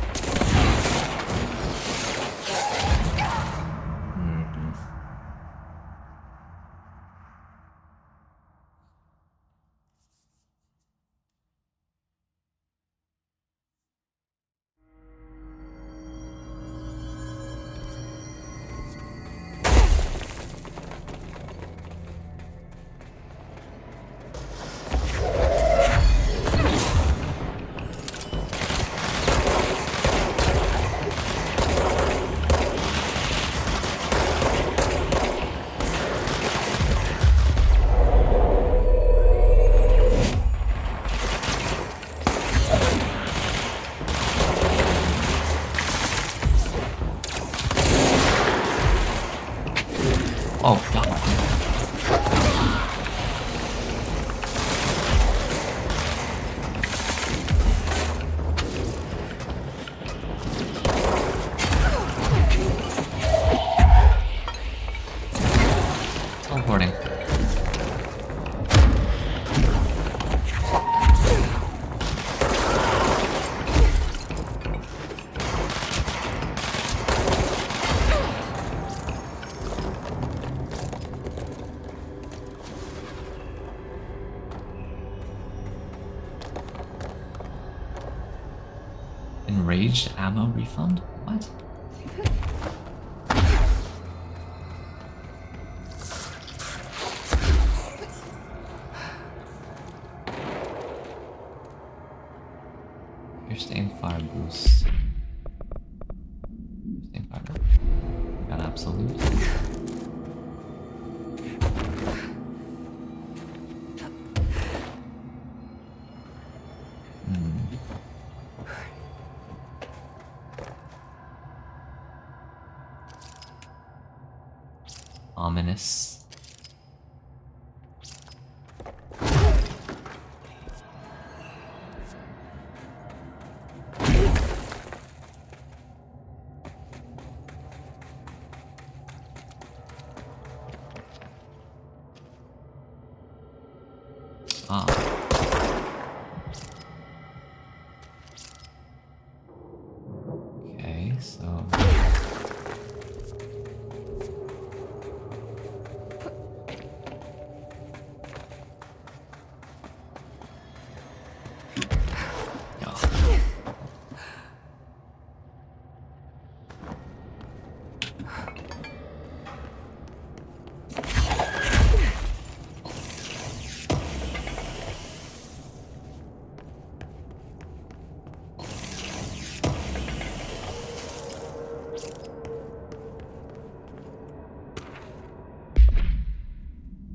Enraged ammo refund? What? Pierced aim fire boost. Pierced aim fire. Got absolute. Ominous. Ah. Okay, so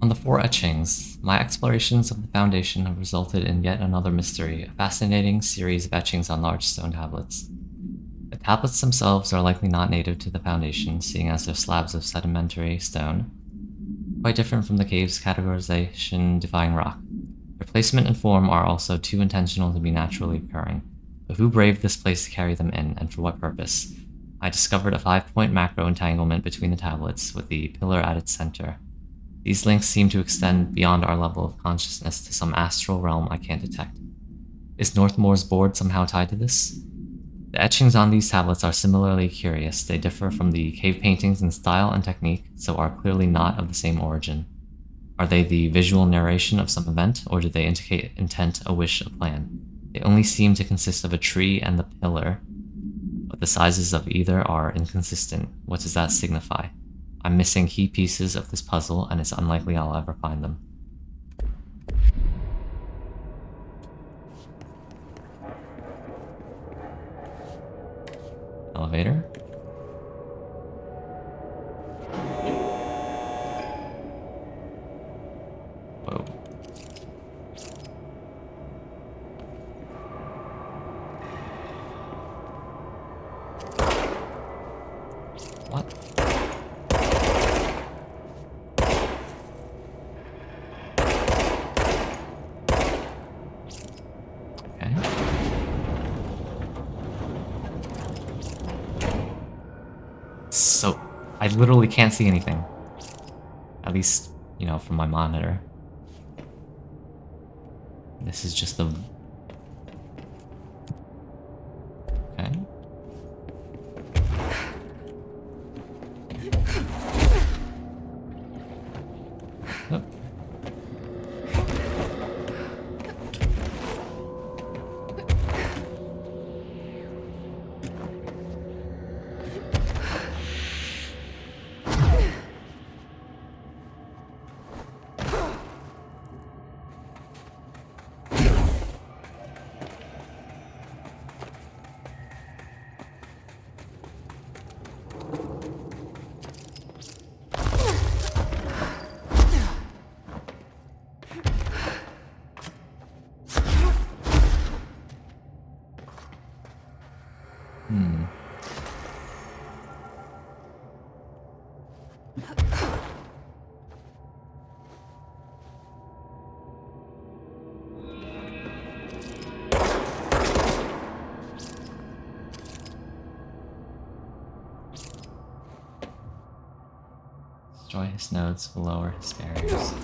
on the 4 etchings, my explorations of the Foundation have resulted in yet another mystery, a fascinating series of etchings on large stone tablets. The tablets themselves are likely not native to the Foundation, seeing as they're slabs of sedimentary stone, quite different from the cave's categorization-defying rock. Their placement and form are also too intentional to be naturally occurring. But who braved this place to carry them in, and for what purpose? I discovered a 5-point macro entanglement between the tablets, with the pillar at its center. These links seem to extend beyond our level of consciousness to some astral realm I can't detect. Is Northmoor's board somehow tied to this? The etchings on these tablets are similarly curious. They differ from the cave paintings in style and technique, so are clearly not of the same origin. Are they the visual narration of some event, or do they indicate intent, a wish, a plan? They only seem to consist of a tree and the pillar, but the sizes of either are inconsistent. What does that signify? I'm missing key pieces of this puzzle, and it's unlikely I'll ever find them. Elevator? Whoa. What? So, I literally can't see anything. At least, you know, from my monitor. This is just the... Okay. Oh. Destroy his nodes to lower his barriers.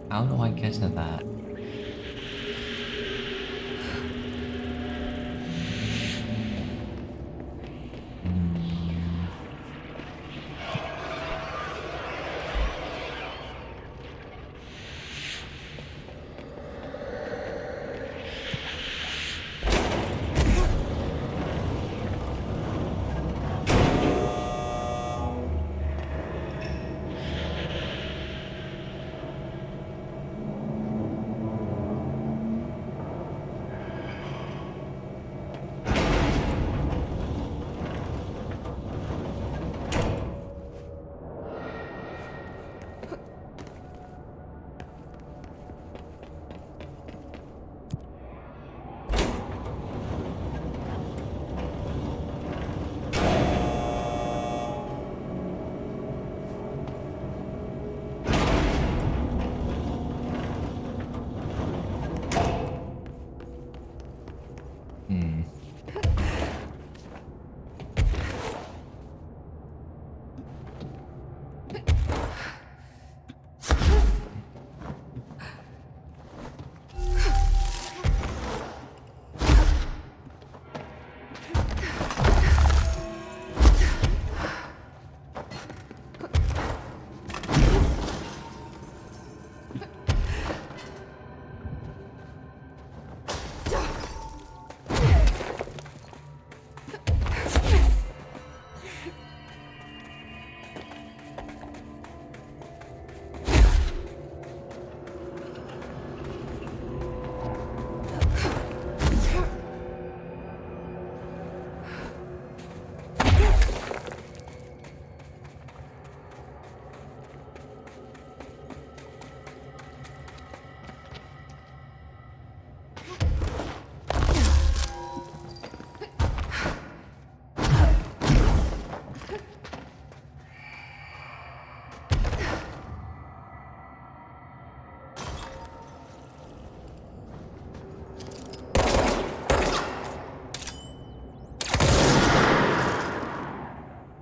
How do I get to that?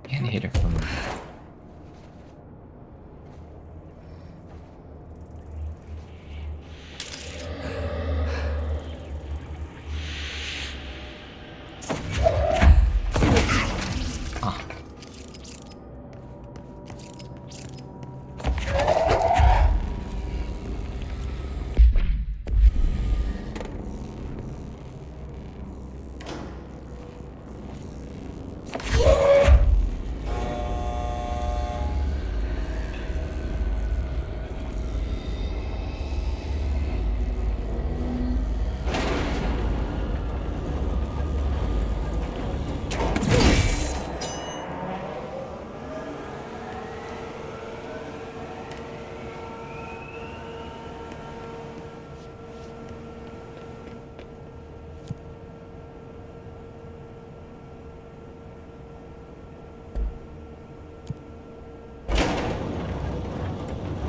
Can't hit her from. Ah.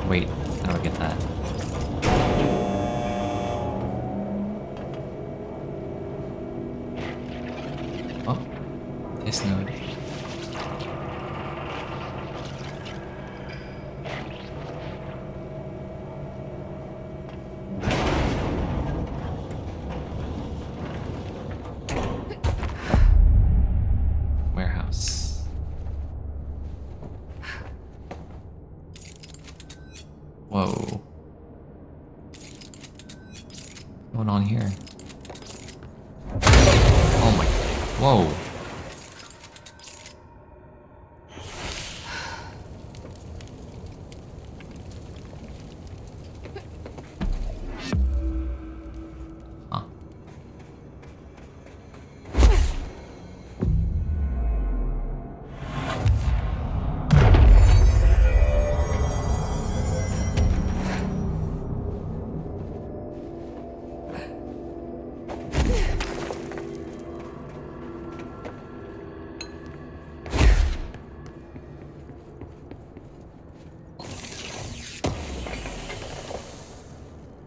Wait, how do I get that? Oh, it's node. Warehouse. Whoa. What's going on here? Oh my. Whoa. Huh.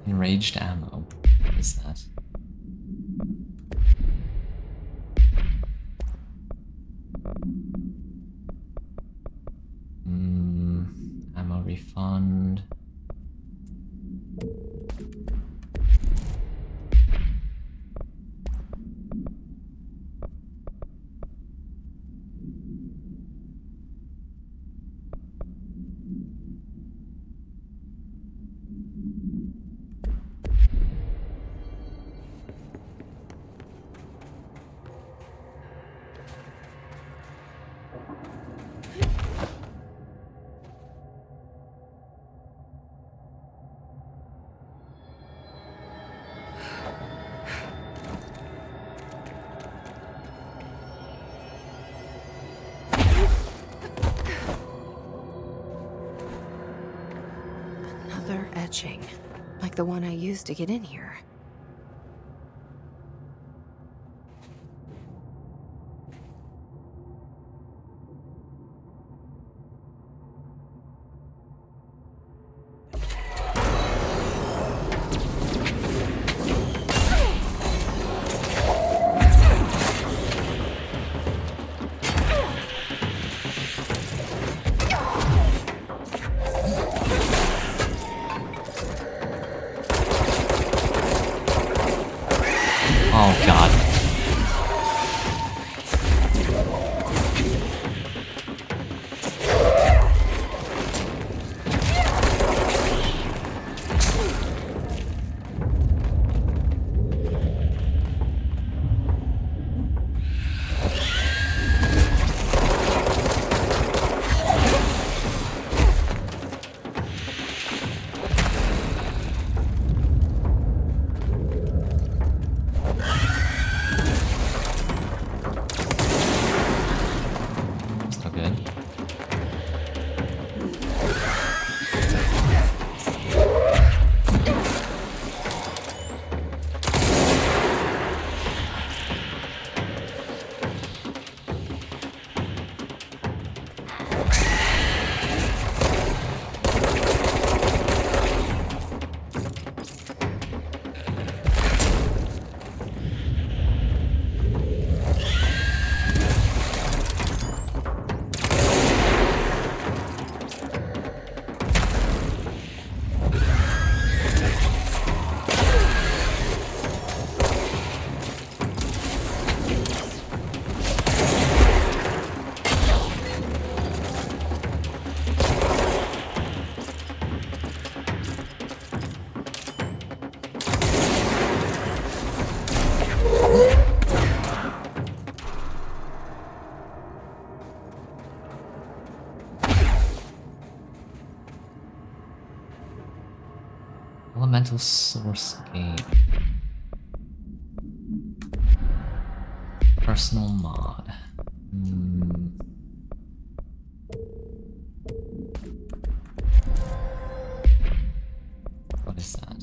Enraged ammo. What is that? Ammo refund. Another etching, like the one I used to get in here. Oh god. It's no good. Elemental source game. Personal mod. What is that?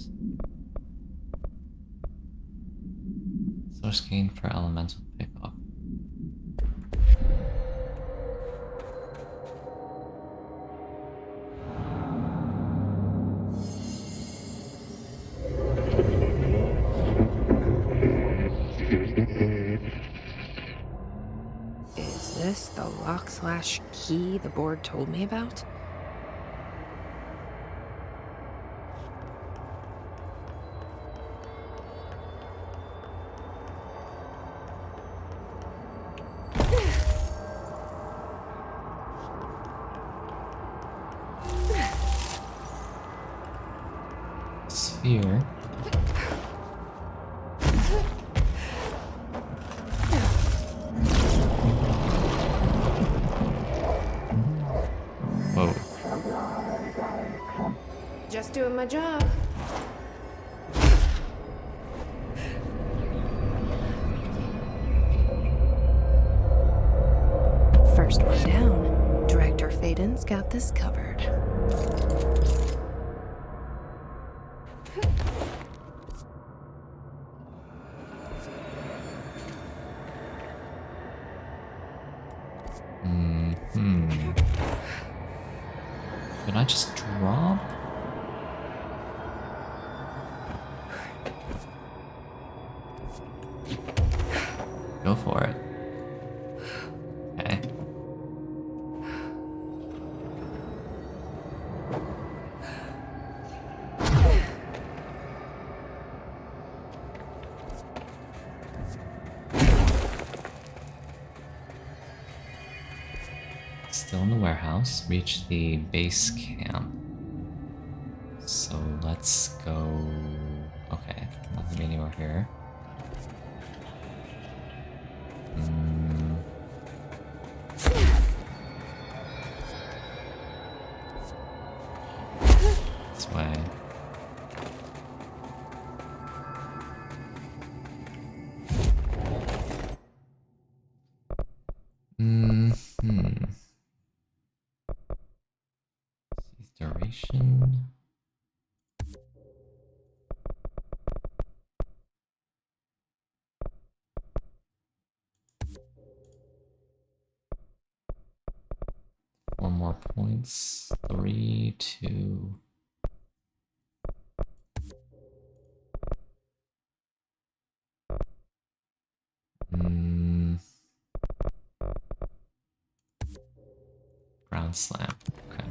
Source gain per elemental pickup. Is this the lock/key the board told me about? Sphere. Whoa. Just doing my job. First one down. Director Faden's got this covered. Did I just drop? Go for it. Okay. Still in the warehouse. Reach the base camp. So let's go. Okay, nothing anywhere here. This way. Duration. points. 3, 2. Ground slam. Okay.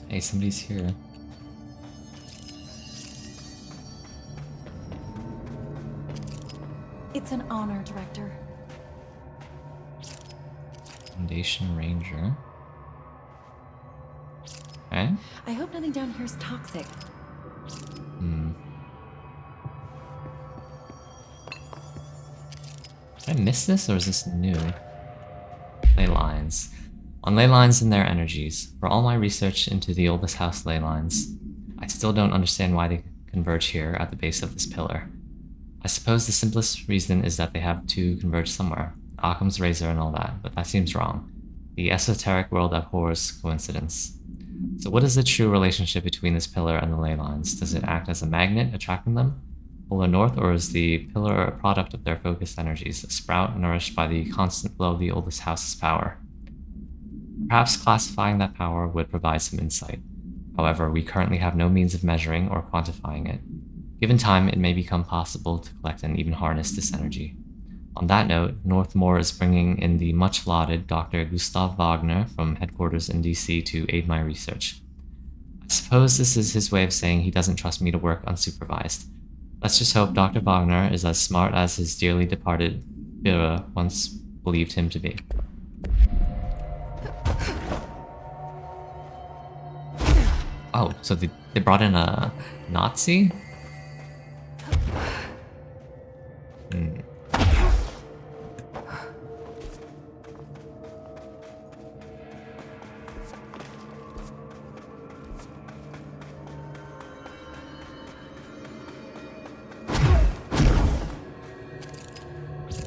Hey, somebody's here. It's an honor, Director. Foundation Ranger. Okay. I hope nothing down here is toxic. Did I miss this, or is this new? Ley lines. On ley lines and their energies. For all my research into the oldest house ley lines, I still don't understand why they converge here at the base of this pillar. I suppose the simplest reason is that they have to converge somewhere. Occam's razor and all that, but that seems wrong. The esoteric world abhors coincidence. So what is the true relationship between this pillar and the ley lines? Does it act as a magnet, attracting them? Polar north, or is the pillar a product of their focused energies, a sprout nourished by the constant flow of the oldest house's power? Perhaps classifying that power would provide some insight. However, we currently have no means of measuring or quantifying it. Given time, it may become possible to collect and even harness this energy. On that note, Northmore is bringing in the much-lauded Dr. Gustav Wagner from headquarters in DC to aid my research. I suppose this is his way of saying he doesn't trust me to work unsupervised. Let's just hope Dr. Wagner is as smart as his dearly departed Führer once believed him to be. Oh, so they brought in a Nazi?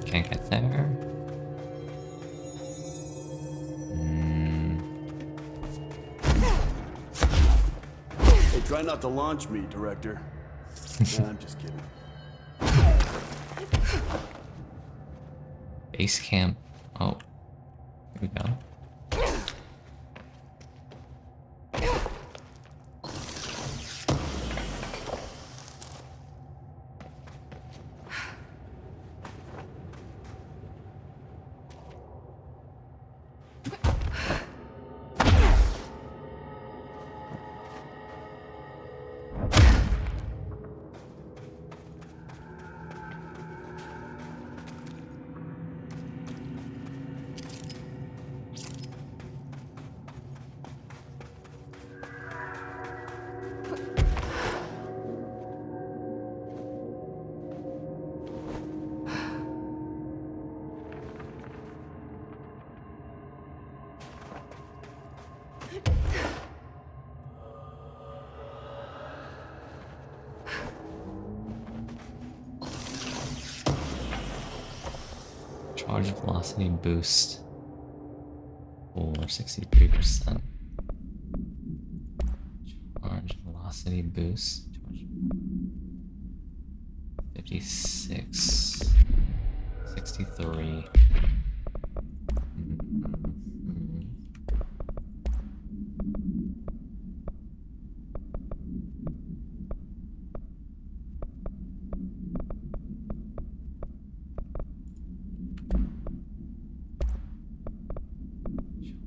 Can't get there. Hey, try not to launch me, Director. Nah, I'm just kidding. Base camp. Oh, here we go. Charge velocity boost for 63%. Charge velocity boost. 56. 63.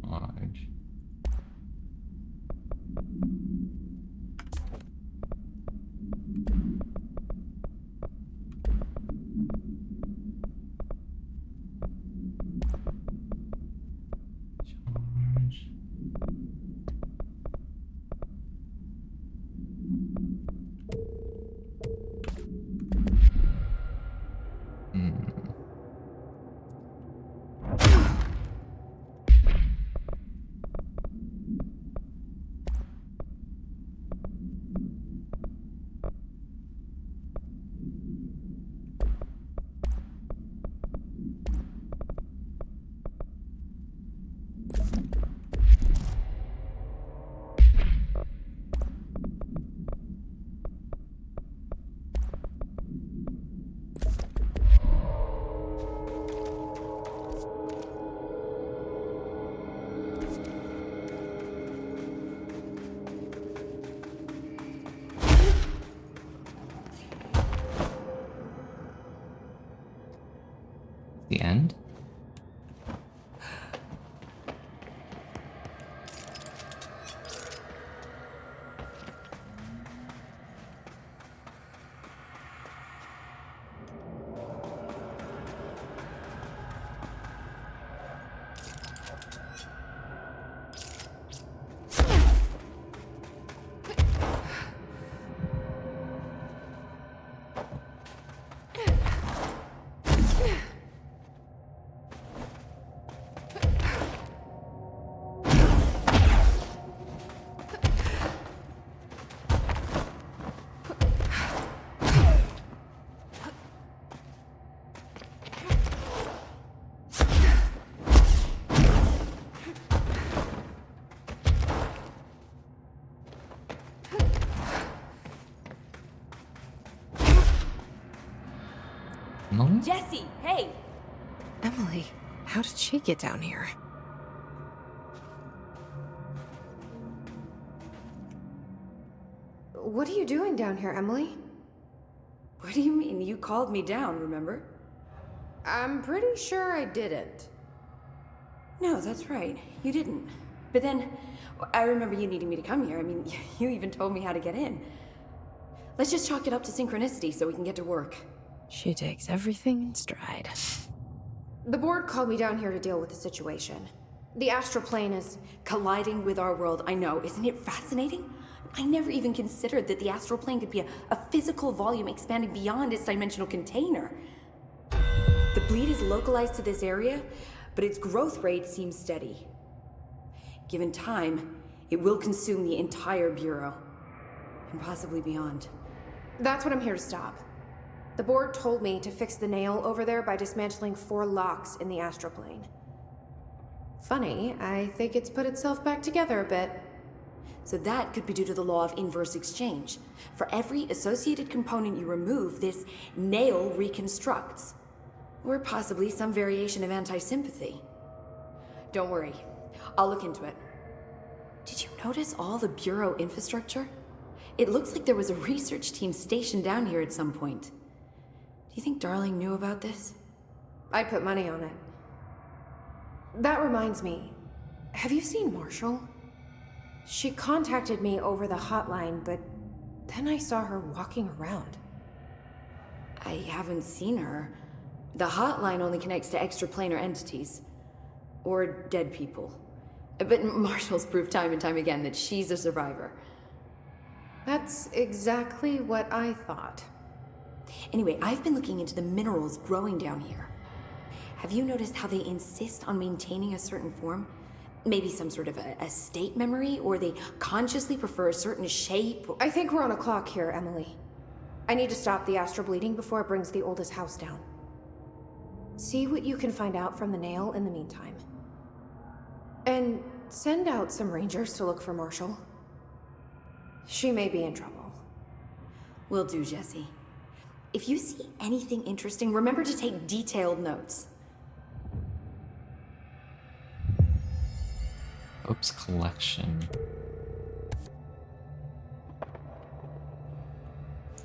Charge. No? Jesse, hey! Emily, how did she get down here? What are you doing down here, Emily? What do you mean? You called me down, remember? I'm pretty sure I didn't. No, that's right. You didn't. But then, I remember you needing me to come here. I mean, you even told me how to get in. Let's just chalk it up to synchronicity so we can get to work. She takes everything in stride. The board called me down here to deal with the situation. The astral plane is Colliding with our world, I know. Isn't it fascinating? I never even considered that the astral plane could be a physical volume expanding beyond its dimensional container. The bleed is localized to this area, but its growth rate seems steady. Given time, it will consume the entire Bureau, and possibly beyond. That's what I'm here to stop. The board told me to fix the nail over there by dismantling 4 locks in the astral plane. Funny, I think it's put itself back together a bit. So that could be due to the law of inverse exchange. For every associated component you remove, this nail reconstructs. Or possibly some variation of anti-sympathy. Don't worry, I'll look into it. Did you notice all the Bureau infrastructure? It looks like there was a research team stationed down here at some point. Do you think Darling knew about this? I put money on it. That reminds me, have you seen Marshall? She contacted me over the hotline, but then I saw her walking around. I haven't seen her. The hotline only connects to extraplanar entities. Or dead people. But Marshall's proved time and time again that she's a survivor. That's exactly what I thought. Anyway, I've been looking into the minerals growing down here. Have you noticed how they insist on maintaining a certain form? Maybe some sort of a state memory, or they consciously prefer a certain shape? I think we're on a clock here, Emily. I need to stop the astral bleeding before it brings the oldest house down. See what you can find out from the nail in the meantime. And send out some rangers to look for Marshall. She may be in trouble. Will do, Jesse. If you see anything interesting, remember to take detailed notes. Pope's collection.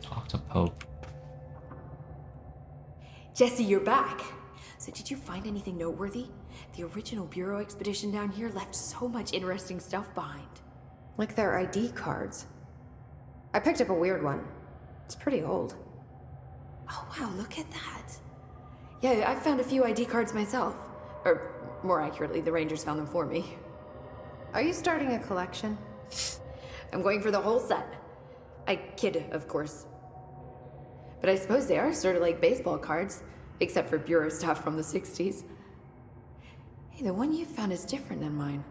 Talk to Pope. Jesse, you're back. So did you find anything noteworthy? The original Bureau expedition down here left so much interesting stuff behind. Like their ID cards. I picked up a weird one. It's pretty old. Oh wow, look at that. Yeah, I found a few ID cards myself. Or, more accurately, the Rangers found them for me. Are you starting a collection? I'm going for the whole set. I kid, of course. But I suppose they are sort of like baseball cards, except for Bureau stuff from the 60s. Hey, the one you found is different than mine.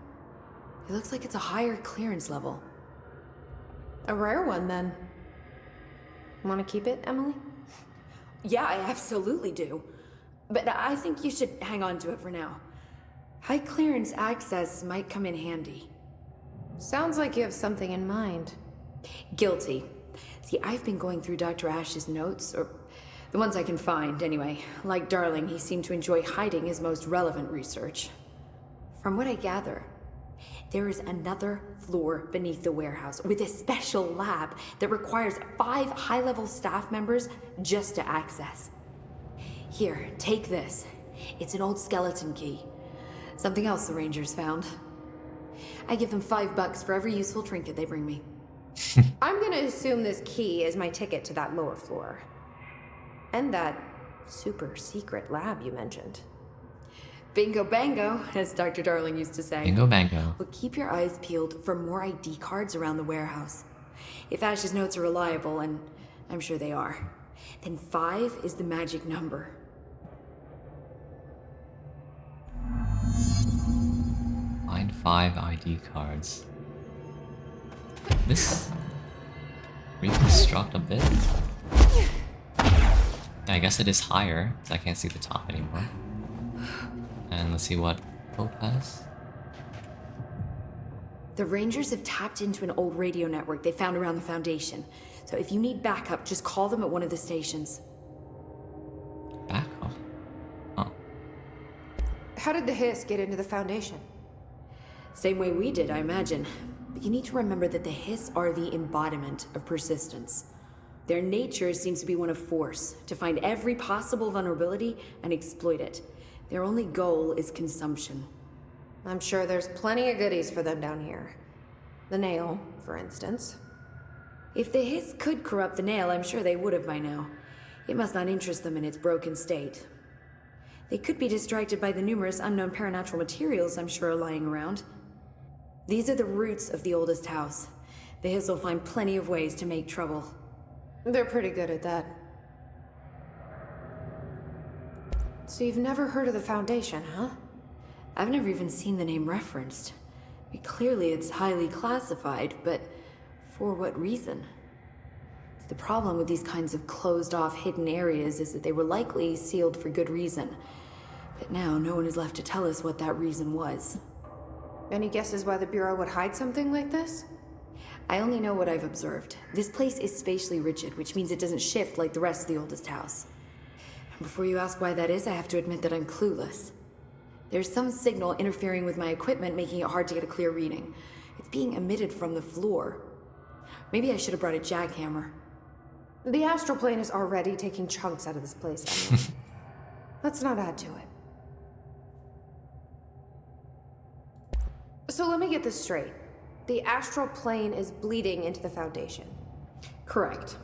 It looks like it's a higher clearance level. A rare one, then. Want to keep it, Emily? Yeah, I absolutely do. But I think you should hang on to it for now. High clearance access might come in handy. Sounds like you have something in mind. Guilty. See, I've been going through Dr. Ash's notes, or the ones I can find, anyway. Like Darling, he seemed to enjoy hiding his most relevant research. From what I gather, there is another floor beneath the warehouse with a special lab that requires 5 high-level staff members just to access. Here, take this. It's an old skeleton key. Something else the Rangers found. I give them $5 for every useful trinket they bring me. I'm gonna assume this key is my ticket to that lower floor. And that super secret lab you mentioned. Bingo bango, as Dr. Darling used to say. Bingo bango. But keep your eyes peeled for more ID cards around the warehouse. If Ash's notes are reliable, and I'm sure they are, then 5 is the magic number. Find 5 ID cards. This reconstruct a bit. I guess it is higher, because I can't see the top anymore. And let's see what Pope has. The Rangers have tapped into an old radio network they found around the Foundation. So if you need backup, just call them at one of the stations. How did the Hiss get into the Foundation? Same way we did, I imagine. But you need to remember that the Hiss are the embodiment of persistence. Their nature seems to be one of force, to find every possible vulnerability and exploit it. Their only goal is consumption. I'm sure there's plenty of goodies for them down here. The nail, for instance. If the Hiss could corrupt the nail, I'm sure they would have by now. It must not interest them in its broken state. They could be distracted by the numerous unknown paranatural materials I'm sure are lying around. These are the roots of the oldest house. The Hiss will find plenty of ways to make trouble. They're pretty good at that. So you've never heard of the Foundation, huh? I've never even seen the name referenced. Clearly it's highly classified, but for what reason? The problem with these kinds of closed-off hidden areas is that they were likely sealed for good reason. But now no one is left to tell us what that reason was. Any guesses why the Bureau would hide something like this? I only know what I've observed. This place is spatially rigid, which means it doesn't shift like the rest of the oldest house. And before you ask why that is, I have to admit that I'm clueless. There's some signal interfering with my equipment, making it hard to get a clear reading. It's being emitted from the floor. Maybe I should have brought a jackhammer. The astral plane is already taking chunks out of this place, Emily. Let's not add to it. So let me get this straight. The astral plane is bleeding into the Foundation. Correct.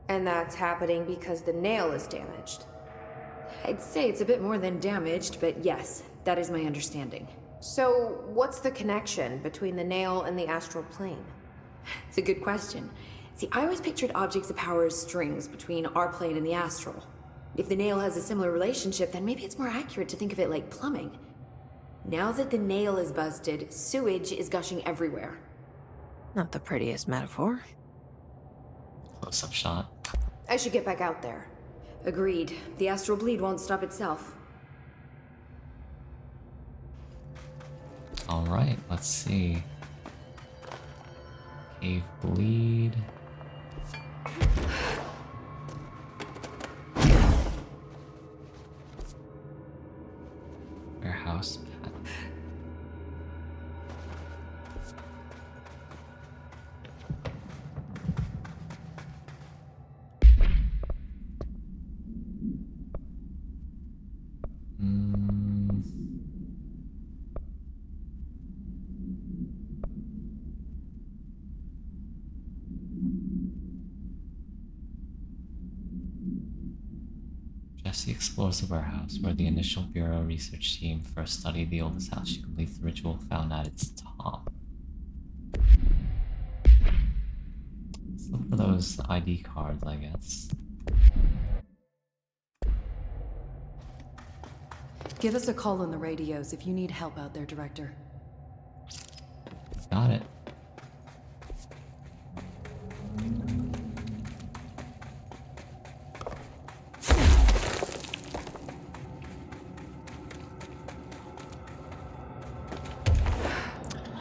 And that's happening because the nail is damaged. I'd say it's a bit more than damaged, but yes, that is my understanding. So what's the connection between the nail and the astral plane? It's a good question. See, I always pictured objects of power as strings between our plane and the astral. If the nail has a similar relationship, then maybe it's more accurate to think of it like plumbing. Now that the nail is busted, sewage is gushing everywhere. Not the prettiest metaphor. Close-up shot. I should get back out there. Agreed. The astral bleed won't stop itself. Alright, let's see. Cave bleed. Warehouse. Jesse explores the warehouse, where the initial Bureau research team first studied the oldest house. She completes the ritual found at its top. Let's look for those ID cards, I guess. Give us a call on the radios if you need help out there, Director. Got it.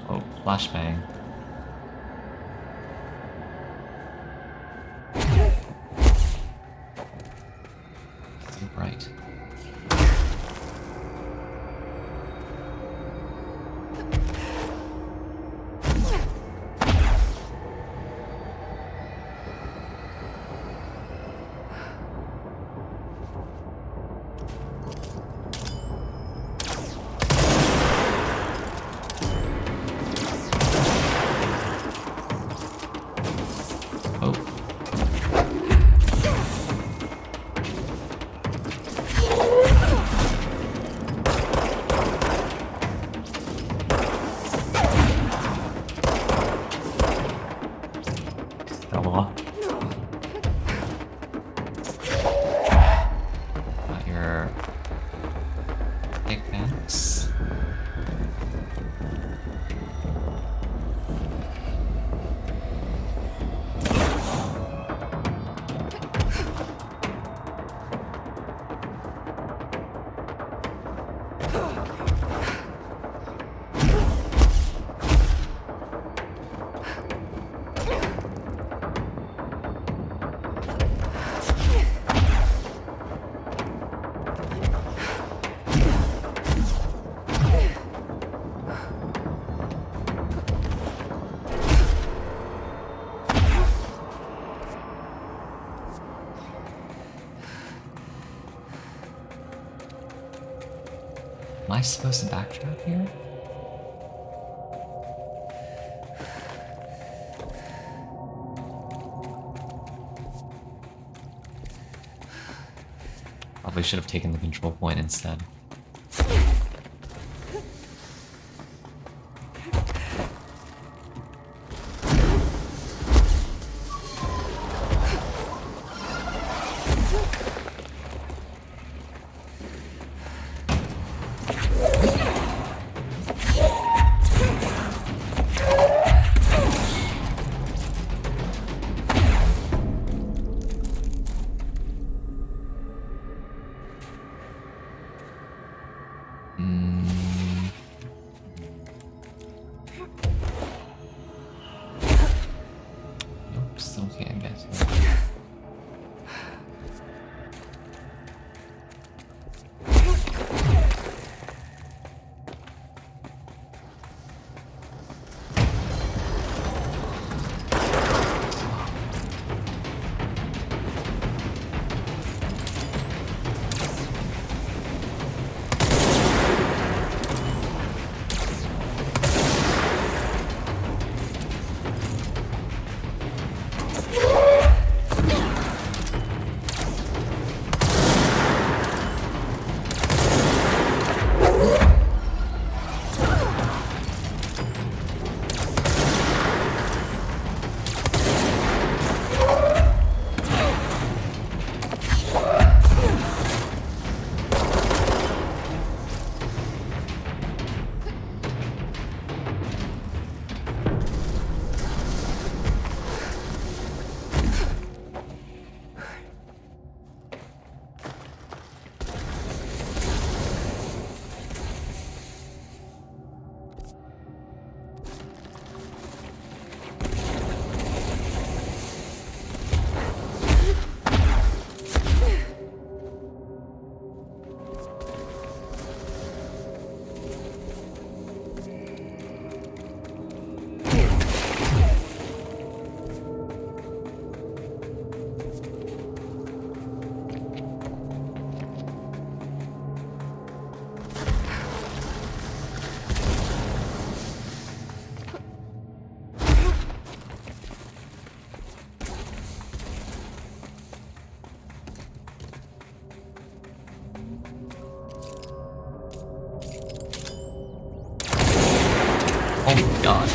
Oh, flashbang. So bright. Am I supposed to backtrack here? Probably should have taken the control point instead. Nope, still can't get to it. Oh my god.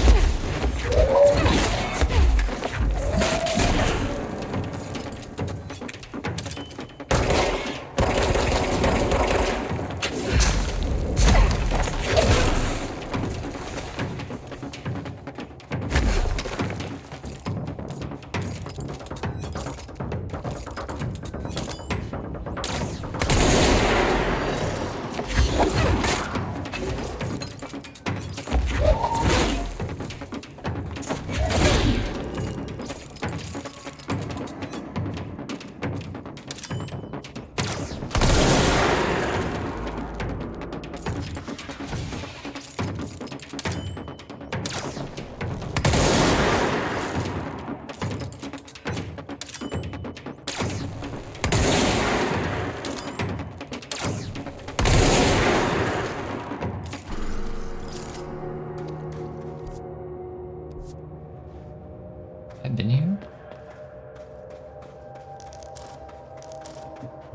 I've been here?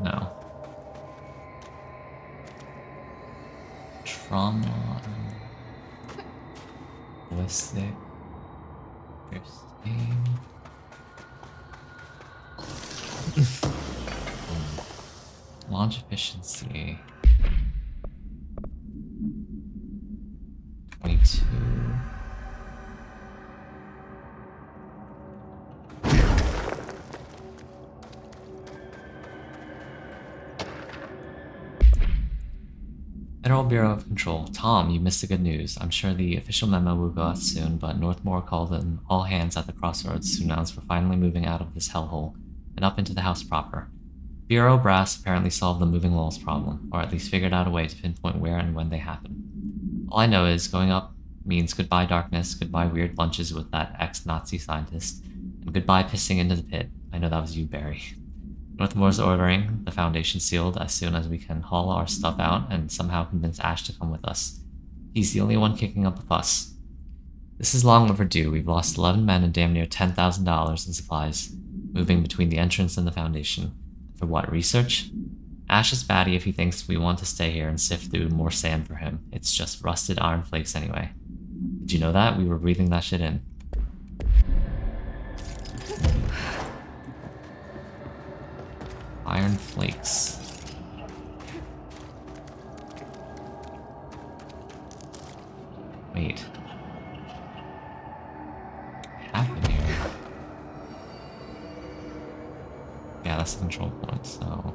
No. Trauma. Ballistic. First aid. Launch efficiency. 22. Federal Bureau of Control. Tom, you missed the good news. I'm sure the official memo will go out soon, but Northmore called in all hands at the crossroads to announce we're finally moving out of this hellhole and up into the house proper. Bureau brass apparently solved the moving walls problem, or at least figured out a way to pinpoint where and when they happen. All I know is going up means goodbye darkness, goodbye weird lunches with that ex-Nazi scientist, and goodbye pissing into the pit. I know that was you, Barry. Northmore's ordering the Foundation sealed as soon as we can haul our stuff out and somehow convince Ash to come with us. He's the only one kicking up a fuss. This is long overdue. We've lost 11 men and damn near $10,000 in supplies, moving between the entrance and the Foundation. For what, research? Ash is batty if he thinks we want to stay here and sift through more sand for him. It's just rusted iron flakes anyway. Did you know that? We were breathing that shit in. Iron flakes. Wait. What happened here? Yeah, that's the control point, so...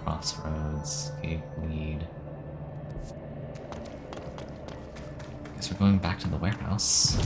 Crossroads, Cave Lead. Guess we're going back to the warehouse.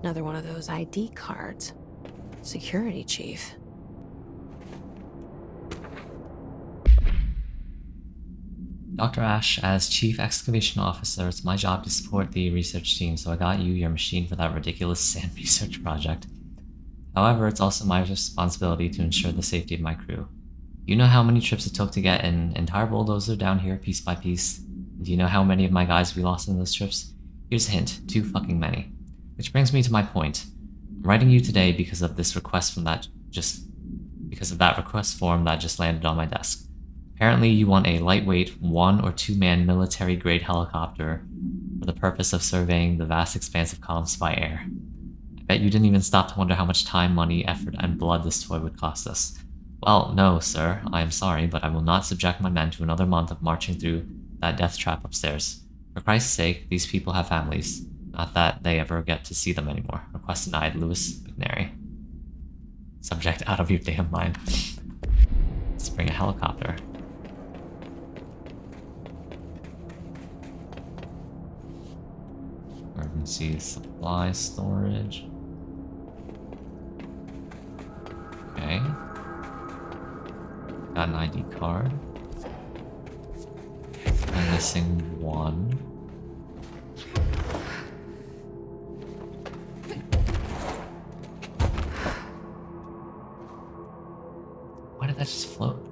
Another one of those ID cards. Security chief. Dr. Ash, as Chief Excavation Officer, it's my job to support the research team, so I got you your machine for that ridiculous sand research project. However, it's also my responsibility to ensure the safety of my crew. You know how many trips it took to get an entire bulldozer down here piece by piece? Do you know how many of my guys we lost in those trips? Here's a hint, too fucking many. Which brings me to my point. I'm writing you today because of this request from that request form that just landed on my desk. Apparently you want a lightweight 1 or 2 man military grade helicopter for the purpose of surveying the vast expanse of Columns by air. I bet you didn't even stop to wonder how much time, money, effort, and blood this toy would cost us. Well, no, sir, I am sorry, but I will not subject my men to another month of marching through that death trap upstairs. For Christ's sake, these people have families. Not that they ever get to see them anymore. Request denied, Louis McNary. Subject out of your damn mind. Let's bring a helicopter. Emergency supply storage. Okay. Got an ID card. I'm missing 1. Why did that just float?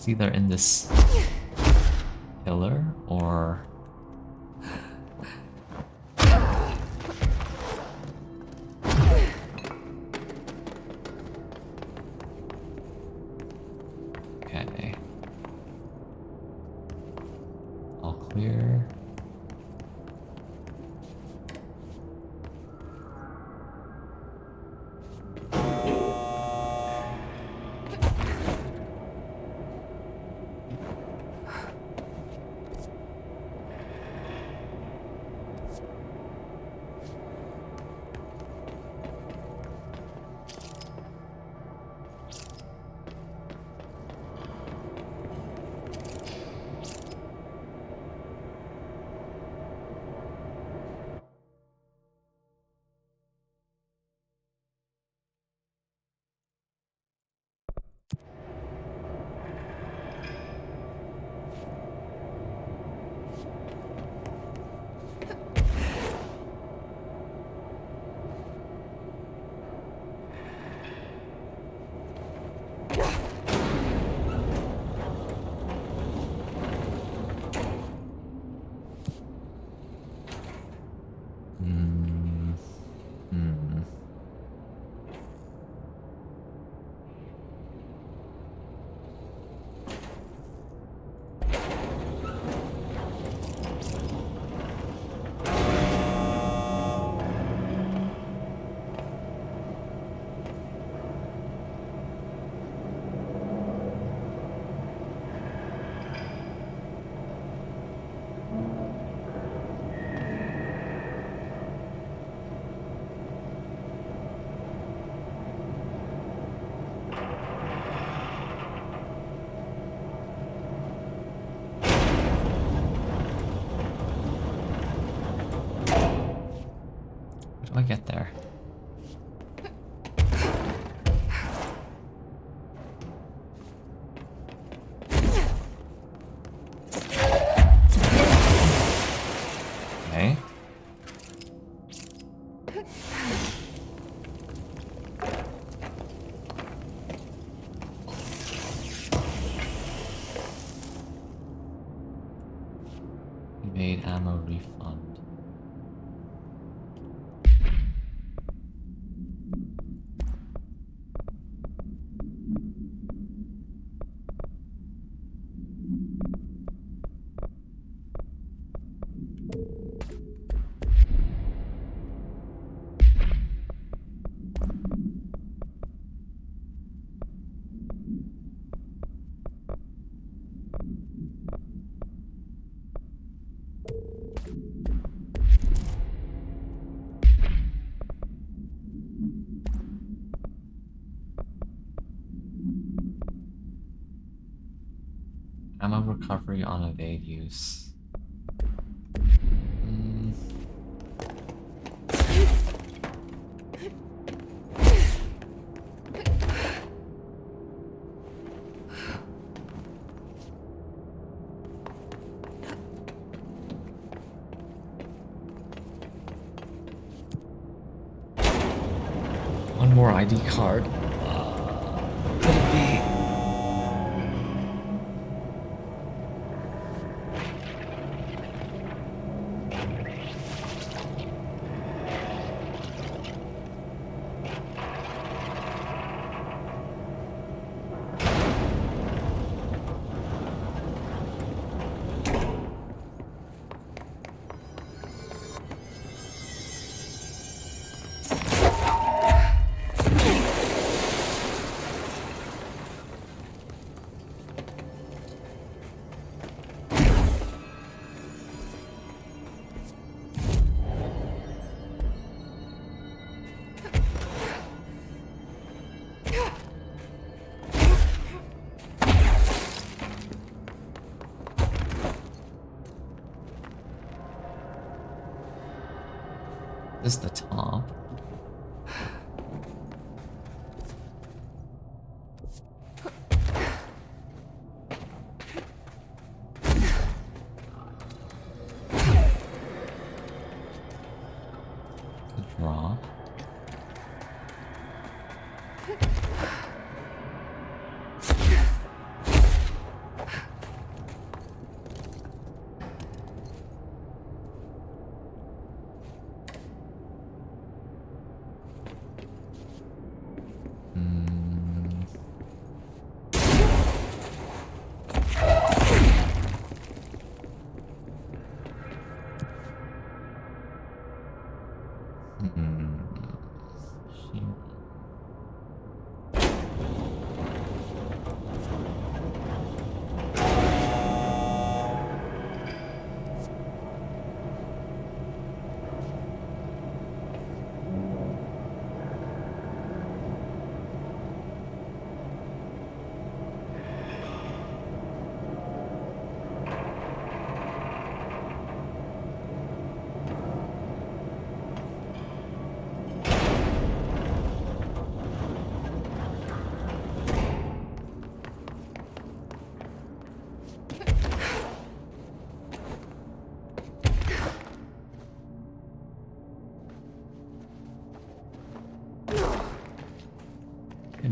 It's either in this pillar or... Okay. All clear. How do I get there? Okay. Evade ammo refund. Ammo recovery on evade use. One more ID card. Could it be? This is the top. The drop.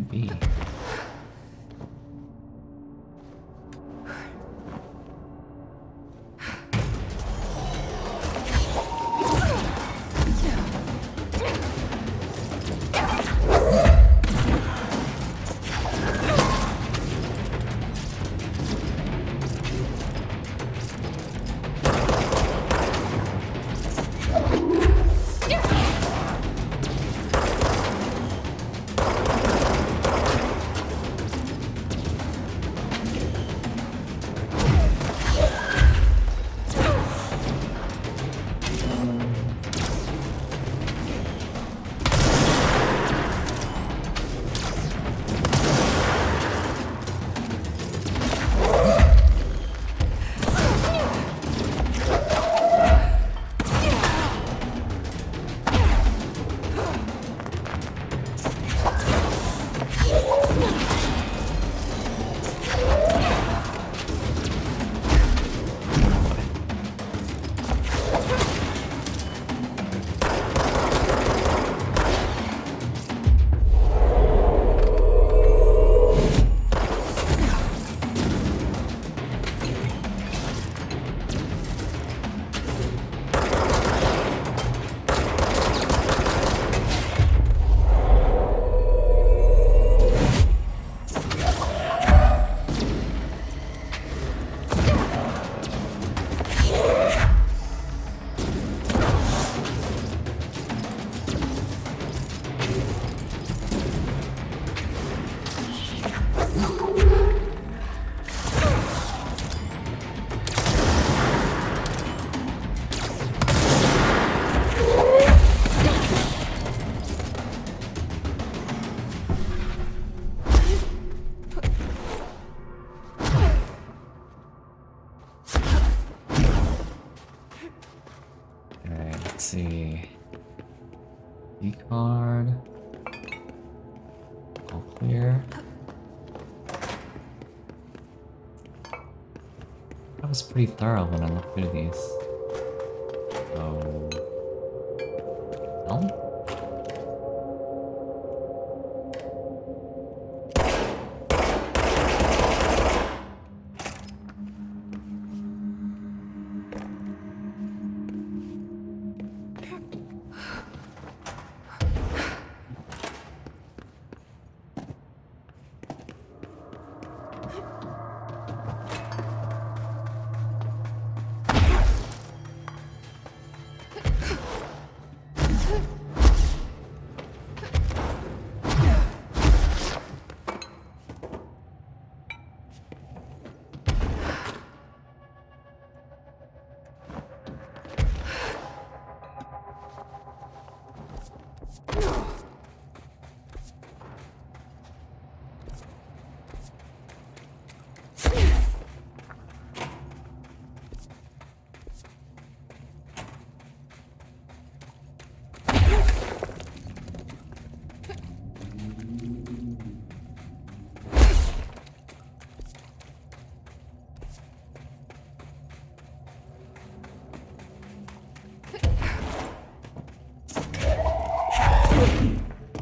could be. Let's see. E card. All clear. That was pretty thorough when I looked through these. So. Well.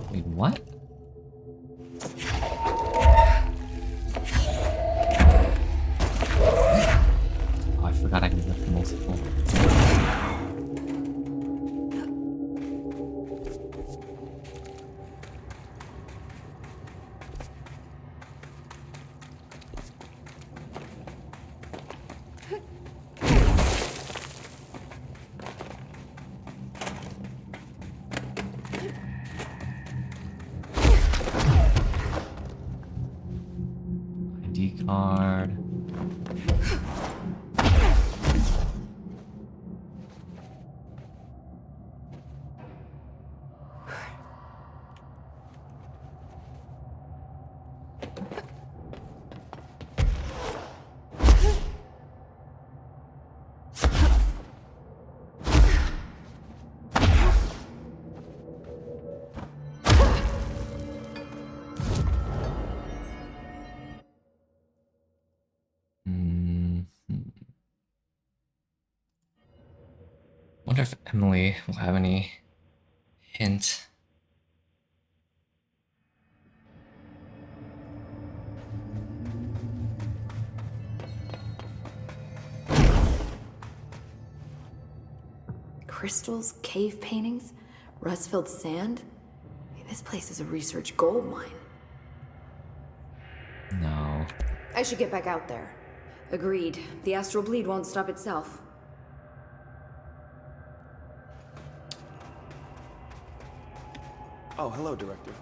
Wait, what? Oh, I forgot I can lift multiple. ID card. Wonder if Emily will have any hint. crystals, cave paintings, rust-filled sand. Hey, this place is a research gold mine. No. I should get back out there. Agreed. The astral bleed won't stop itself. Oh, hello, Director.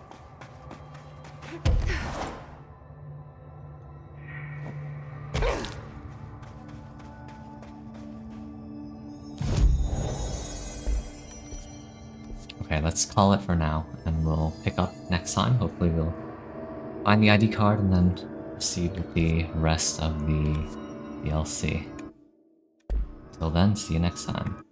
Okay, let's call it for now, and we'll pick up next time. Hopefully we'll find the ID card and then proceed with the rest of the DLC. Till then, see you next time.